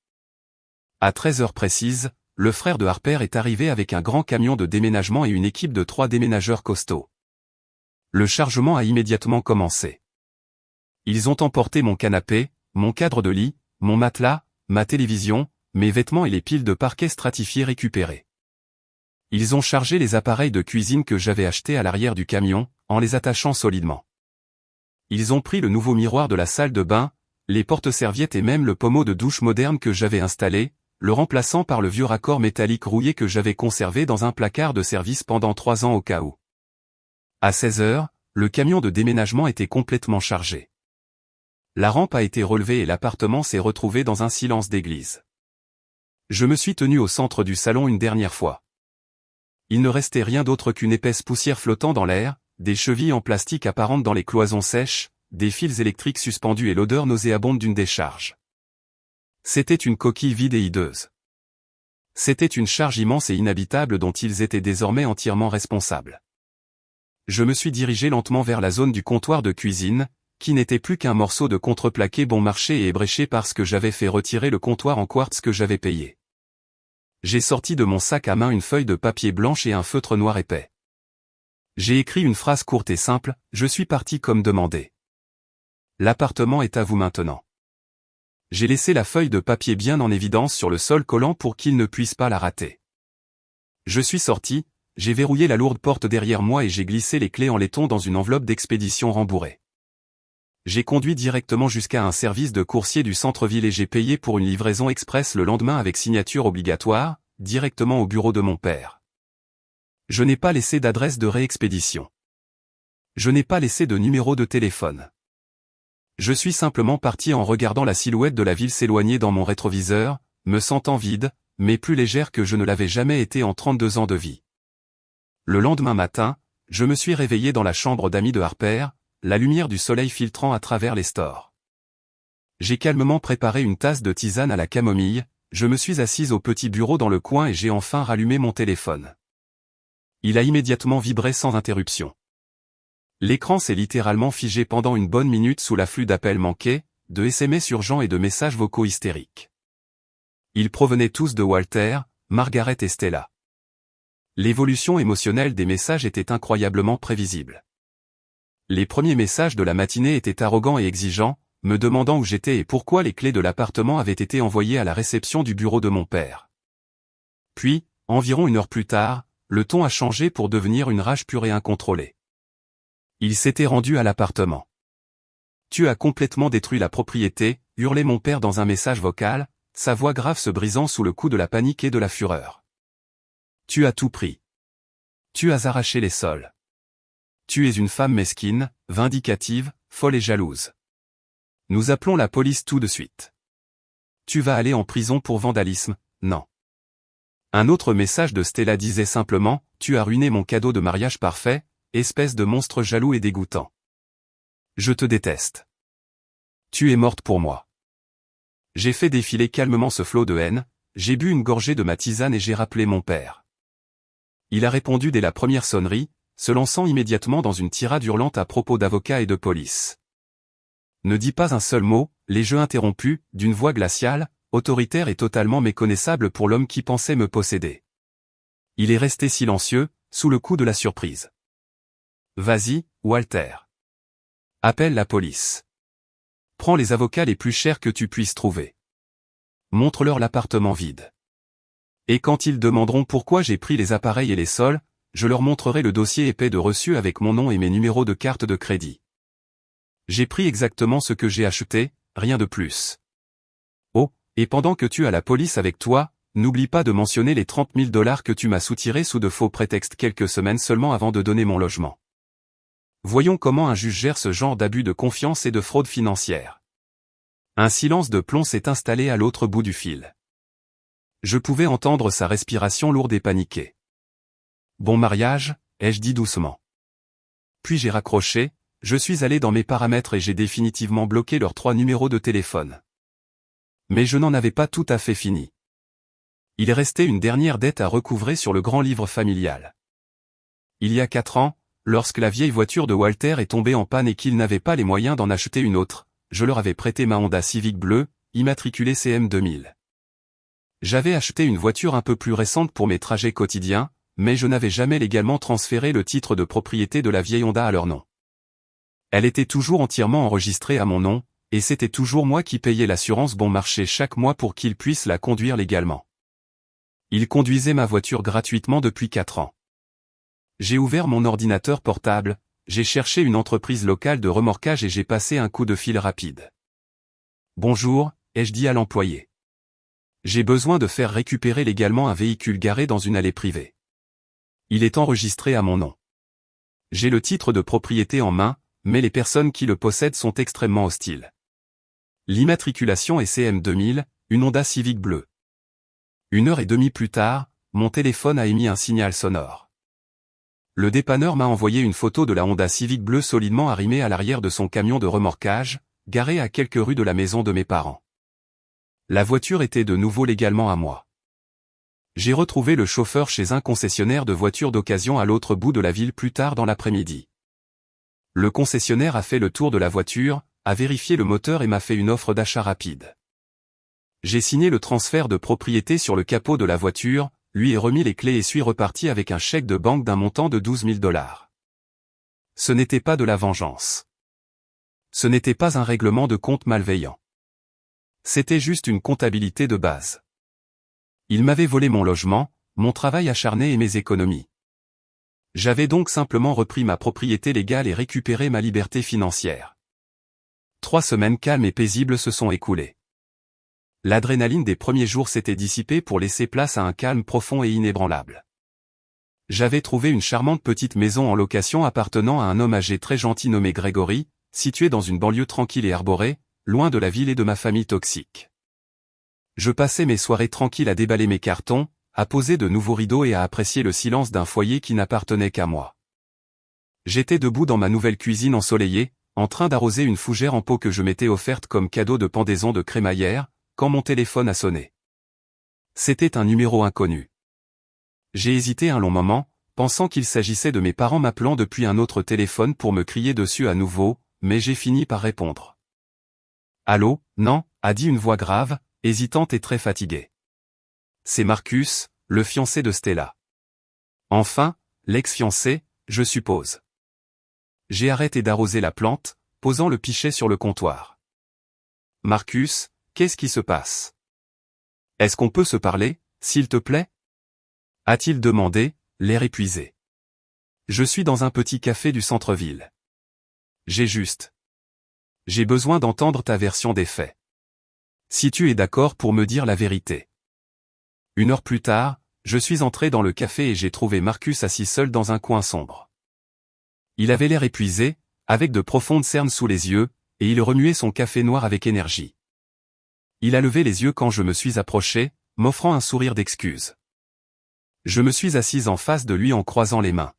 À 13 heures précises, le frère de Harper est arrivé avec un grand camion de déménagement et une équipe de 3 déménageurs costauds. Le chargement a immédiatement commencé. Ils ont emporté mon canapé, mon cadre de lit, mon matelas, ma télévision, mes vêtements et les piles de parquet stratifiés récupérées. Ils ont chargé les appareils de cuisine que j'avais achetés à l'arrière du camion, en les attachant solidement. Ils ont pris le nouveau miroir de la salle de bain, les porte-serviettes et même le pommeau de douche moderne que j'avais installé, le remplaçant par le vieux raccord métallique rouillé que j'avais conservé dans un placard de service pendant 3 ans au cas où. À 16 heures, le camion de déménagement était complètement chargé. La rampe a été relevée et l'appartement s'est retrouvé dans un silence d'église. Je me suis tenu au centre du salon une dernière fois. Il ne restait rien d'autre qu'une épaisse poussière flottant dans l'air, des chevilles en plastique apparentes dans les cloisons sèches, des fils électriques suspendus et l'odeur nauséabonde d'une décharge. C'était une coquille vide et hideuse. C'était une charge immense et inhabitable dont ils étaient désormais entièrement responsables. Je me suis dirigé lentement vers la zone du comptoir de cuisine, qui n'était plus qu'un morceau de contreplaqué bon marché et ébréché parce que j'avais fait retirer le comptoir en quartz que j'avais payé. J'ai sorti de mon sac à main une feuille de papier blanche et un feutre noir épais. J'ai écrit une phrase courte et simple, je suis parti comme demandé. L'appartement est à vous maintenant. J'ai laissé la feuille de papier bien en évidence sur le sol collant pour qu'ils ne puissent pas la rater. Je suis sorti, j'ai verrouillé la lourde porte derrière moi et j'ai glissé les clés en laiton dans une enveloppe d'expédition rembourrée. J'ai conduit directement jusqu'à un service de coursier du centre-ville et j'ai payé pour une livraison express le lendemain avec signature obligatoire, directement au bureau de mon père. Je n'ai pas laissé d'adresse de réexpédition. Je n'ai pas laissé de numéro de téléphone. Je suis simplement parti en regardant la silhouette de la ville s'éloigner dans mon rétroviseur, me sentant vide, mais plus légère que je ne l'avais jamais été en 32 ans de vie. Le lendemain matin, je me suis réveillé dans la chambre d'amis de Harper, la lumière du soleil filtrant à travers les stores. J'ai calmement préparé une tasse de tisane à la camomille, je me suis assise au petit bureau dans le coin et j'ai enfin rallumé mon téléphone. Il a immédiatement vibré sans interruption. L'écran s'est littéralement figé pendant une bonne minute sous l'afflux d'appels manqués, de SMS urgents et de messages vocaux hystériques. Ils provenaient tous de Walter, Margaret et Stella. L'évolution émotionnelle des messages était incroyablement prévisible. Les premiers messages de la matinée étaient arrogants et exigeants, me demandant où j'étais et pourquoi les clés de l'appartement avaient été envoyées à la réception du bureau de mon père. Puis, environ une heure plus tard, le ton a changé pour devenir une rage pure et incontrôlée. Il s'était rendu à l'appartement. Tu as complètement détruit la propriété, hurlait mon père dans un message vocal, sa voix grave se brisant sous le coup de la panique et de la fureur. Tu as tout pris. Tu as arraché les sols. Tu es une femme mesquine, vindicative, folle et jalouse. Nous appelons la police tout de suite. Tu vas aller en prison pour vandalisme, non. Un autre message de Stella disait simplement, tu as ruiné mon cadeau de mariage parfait, espèce de monstre jaloux et dégoûtant. Je te déteste. Tu es morte pour moi. J'ai fait défiler calmement ce flot de haine, j'ai bu une gorgée de ma tisane et j'ai rappelé mon père. Il a répondu dès la première sonnerie, se lançant immédiatement dans une tirade hurlante à propos d'avocats et de police. Ne dis pas un seul mot, les jeux interrompus, d'une voix glaciale, autoritaire et totalement méconnaissable pour l'homme qui pensait me posséder. Il est resté silencieux, sous le coup de la surprise. Vas-y, Walter. Appelle la police. Prends les avocats les plus chers que tu puisses trouver. Montre-leur l'appartement vide. Et quand ils demanderont pourquoi j'ai pris les appareils et les sols, je leur montrerai le dossier épais de reçu avec mon nom et mes numéros de carte de crédit. J'ai pris exactement ce que j'ai acheté, rien de plus. Oh, et pendant que tu as la police avec toi, n'oublie pas de mentionner les 30 000 $ que tu m'as soutirés sous de faux prétextes quelques semaines seulement avant de donner mon logement. Voyons comment un juge gère ce genre d'abus de confiance et de fraude financière. Un silence de plomb s'est installé à l'autre bout du fil. Je pouvais entendre sa respiration lourde et paniquée. Bon mariage, ai-je dit doucement. Puis j'ai raccroché, je suis allé dans mes paramètres et j'ai définitivement bloqué leurs 3 numéros de téléphone. Mais je n'en avais pas tout à fait fini. Il restait une dernière dette à recouvrer sur le grand livre familial. Il y a 4 ans, lorsque la vieille voiture de Walter est tombée en panne et qu'il n'avait pas les moyens d'en acheter une autre, je leur avais prêté ma Honda Civic bleue, immatriculée CM 2000. J'avais acheté une voiture un peu plus récente pour mes trajets quotidiens, mais je n'avais jamais légalement transféré le titre de propriété de la vieille Honda à leur nom. Elle était toujours entièrement enregistrée à mon nom, et c'était toujours moi qui payais l'assurance bon marché chaque mois pour qu'ils puissent la conduire légalement. Ils conduisaient ma voiture gratuitement depuis 4 ans. J'ai ouvert mon ordinateur portable, j'ai cherché une entreprise locale de remorquage et j'ai passé un coup de fil rapide. Bonjour, ai-je dit à l'employé. J'ai besoin de faire récupérer légalement un véhicule garé dans une allée privée. Il est enregistré à mon nom. J'ai le titre de propriété en main, mais les personnes qui le possèdent sont extrêmement hostiles. L'immatriculation est CM 2000, une Honda Civic bleue. 1h30 plus tard, mon téléphone a émis un signal sonore. Le dépanneur m'a envoyé une photo de la Honda Civic bleue solidement arrimée à l'arrière de son camion de remorquage, garé à quelques rues de la maison de mes parents. La voiture était de nouveau légalement à moi. J'ai retrouvé le chauffeur chez un concessionnaire de voitures d'occasion à l'autre bout de la ville plus tard dans l'après-midi. Le concessionnaire a fait le tour de la voiture, a vérifié le moteur et m'a fait une offre d'achat rapide. J'ai signé le transfert de propriété sur le capot de la voiture, lui ai remis les clés et suis reparti avec un chèque de banque d'un montant de 12 000 $. Ce n'était pas de la vengeance. Ce n'était pas un règlement de compte malveillant. C'était juste une comptabilité de base. Il m'avait volé mon logement, mon travail acharné et mes économies. J'avais donc simplement repris ma propriété légale et récupéré ma liberté financière. 3 semaines calmes et paisibles se sont écoulées. L'adrénaline des premiers jours s'était dissipée pour laisser place à un calme profond et inébranlable. J'avais trouvé une charmante petite maison en location appartenant à un homme âgé très gentil nommé Grégory, située dans une banlieue tranquille et arborée, loin de la ville et de ma famille toxique. Je passais mes soirées tranquilles à déballer mes cartons, à poser de nouveaux rideaux et à apprécier le silence d'un foyer qui n'appartenait qu'à moi. J'étais debout dans ma nouvelle cuisine ensoleillée, en train d'arroser une fougère en pot que je m'étais offerte comme cadeau de pendaison de crémaillère, quand mon téléphone a sonné. C'était un numéro inconnu. J'ai hésité un long moment, pensant qu'il s'agissait de mes parents m'appelant depuis un autre téléphone pour me crier dessus à nouveau, mais j'ai fini par répondre. Allô, non, a dit une voix grave, hésitante et très fatiguée. C'est Marcus, le fiancé de Stella. Enfin, l'ex-fiancé, je suppose. J'ai arrêté d'arroser la plante, posant le pichet sur le comptoir. Marcus, qu'est-ce qui se passe? Est-ce qu'on peut se parler, s'il te plaît? A-t-il demandé, l'air épuisé. Je suis dans un petit café du centre-ville. J'ai besoin d'entendre ta version des faits. Si tu es d'accord pour me dire la vérité. 1 heure plus tard, je suis entré dans le café et j'ai trouvé Marcus assis seul dans un coin sombre. Il avait l'air épuisé, avec de profondes cernes sous les yeux, et il remuait son café noir avec énergie. Il a levé les yeux quand je me suis approché, m'offrant un sourire d'excuse. Je me suis assise en face de lui en croisant les mains.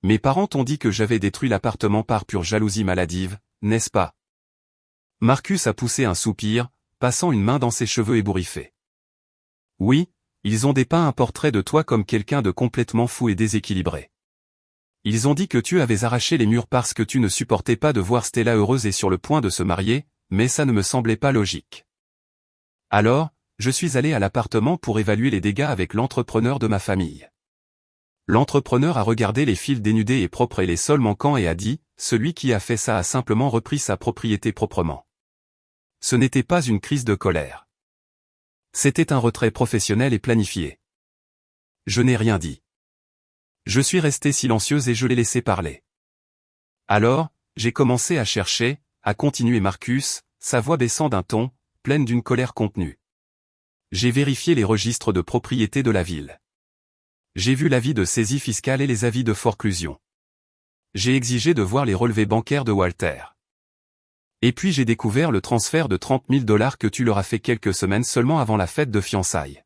Mes parents t'ont dit que j'avais détruit l'appartement par pure jalousie maladive, n'est-ce pas? Marcus a poussé un soupir, passant une main dans ses cheveux ébouriffés. Oui, ils ont dépeint un portrait de toi comme quelqu'un de complètement fou et déséquilibré. Ils ont dit que tu avais arraché les murs parce que tu ne supportais pas de voir Stella heureuse et sur le point de se marier, mais ça ne me semblait pas logique. Alors, je suis allé à l'appartement pour évaluer les dégâts avec l'entrepreneur de ma famille. L'entrepreneur a regardé les fils dénudés et propres et les sols manquants et a dit, celui qui a fait ça a simplement repris sa propriété proprement. Ce n'était pas une crise de colère. C'était un retrait professionnel et planifié. Je n'ai rien dit. Je suis resté silencieuse et je l'ai laissé parler. Alors, j'ai commencé à chercher, à continuer Marcus, sa voix baissant d'un ton, pleine d'une colère contenue. J'ai vérifié les registres de propriété de la ville. J'ai vu l'avis de saisie fiscale et les avis de forclusion. J'ai exigé de voir les relevés bancaires de Walter. Et puis j'ai découvert le transfert de 30 000 $ que tu leur as fait quelques semaines seulement avant la fête de fiançailles.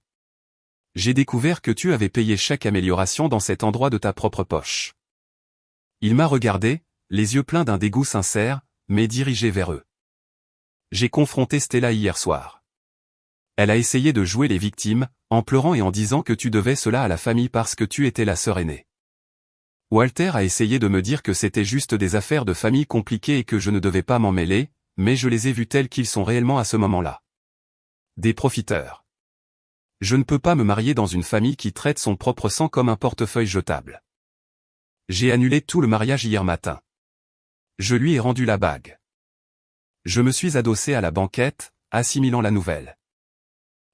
J'ai découvert que tu avais payé chaque amélioration dans cet endroit de ta propre poche. Il m'a regardé, les yeux pleins d'un dégoût sincère, mais dirigé vers eux. J'ai confronté Stella hier soir. Elle a essayé de jouer les victimes, en pleurant et en disant que tu devais cela à la famille parce que tu étais la sœur aînée. Walter a essayé de me dire que c'était juste des affaires de famille compliquées et que je ne devais pas m'en mêler, mais je les ai vus tels qu'ils sont réellement à ce moment-là. Des profiteurs. Je ne peux pas me marier dans une famille qui traite son propre sang comme un portefeuille jetable. J'ai annulé tout le mariage hier matin. Je lui ai rendu la bague. Je me suis adossé à la banquette, assimilant la nouvelle.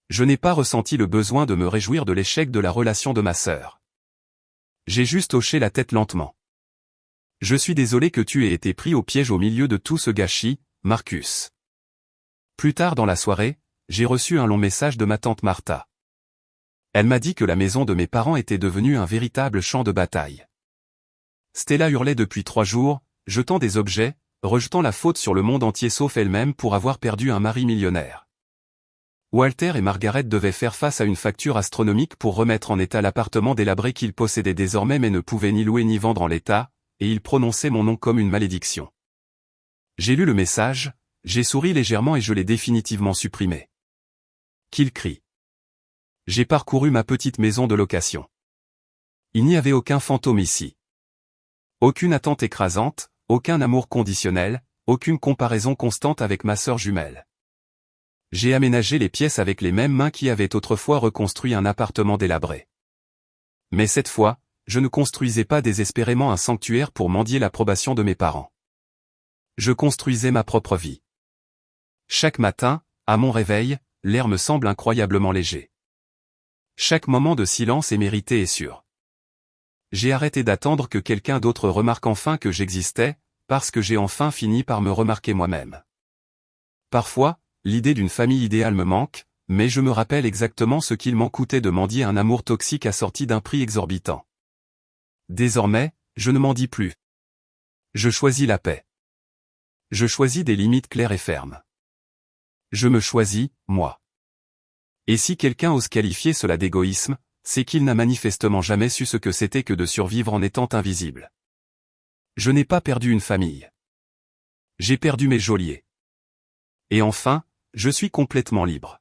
Je n'ai pas ressenti le besoin de me réjouir de l'échec de la relation de ma sœur. J'ai juste hoché la tête lentement. Je suis désolé que tu aies été pris au piège au milieu de tout ce gâchis, Marcus. Plus tard dans la soirée, j'ai reçu un long message de ma tante Martha. Elle m'a dit que la maison de mes parents était devenue un véritable champ de bataille. Stella hurlait depuis 3 jours, jetant des objets, rejetant la faute sur le monde entier sauf elle-même pour avoir perdu un mari millionnaire. Walter et Margaret devaient faire face à une facture astronomique pour remettre en état l'appartement délabré qu'ils possédaient désormais mais ne pouvaient ni louer ni vendre en l'état, et ils prononçaient mon nom comme une malédiction. J'ai lu le message, j'ai souri légèrement et je l'ai définitivement supprimé. Qu'il crie. J'ai parcouru ma petite maison de location. Il n'y avait aucun fantôme ici. Aucune attente écrasante, aucun amour conditionnel, aucune comparaison constante avec ma sœur jumelle. J'ai aménagé les pièces avec les mêmes mains qui avaient autrefois reconstruit un appartement délabré. Mais cette fois, je ne construisais pas désespérément un sanctuaire pour mendier l'approbation de mes parents. Je construisais ma propre vie. Chaque matin, à mon réveil, l'air me semble incroyablement léger. Chaque moment de silence est mérité et sûr. J'ai arrêté d'attendre que quelqu'un d'autre remarque enfin que j'existais, parce que j'ai enfin fini par me remarquer moi-même. Parfois, l'idée d'une famille idéale me manque, mais je me rappelle exactement ce qu'il m'en coûtait de mendier un amour toxique assorti d'un prix exorbitant. Désormais, je ne mendie plus. Je choisis la paix. Je choisis des limites claires et fermes. Je me choisis, moi. Et si quelqu'un ose qualifier cela d'égoïsme, c'est qu'il n'a manifestement jamais su ce que c'était que de survivre en étant invisible. Je n'ai pas perdu une famille. J'ai perdu mes geôliers. Et enfin, je suis complètement libre.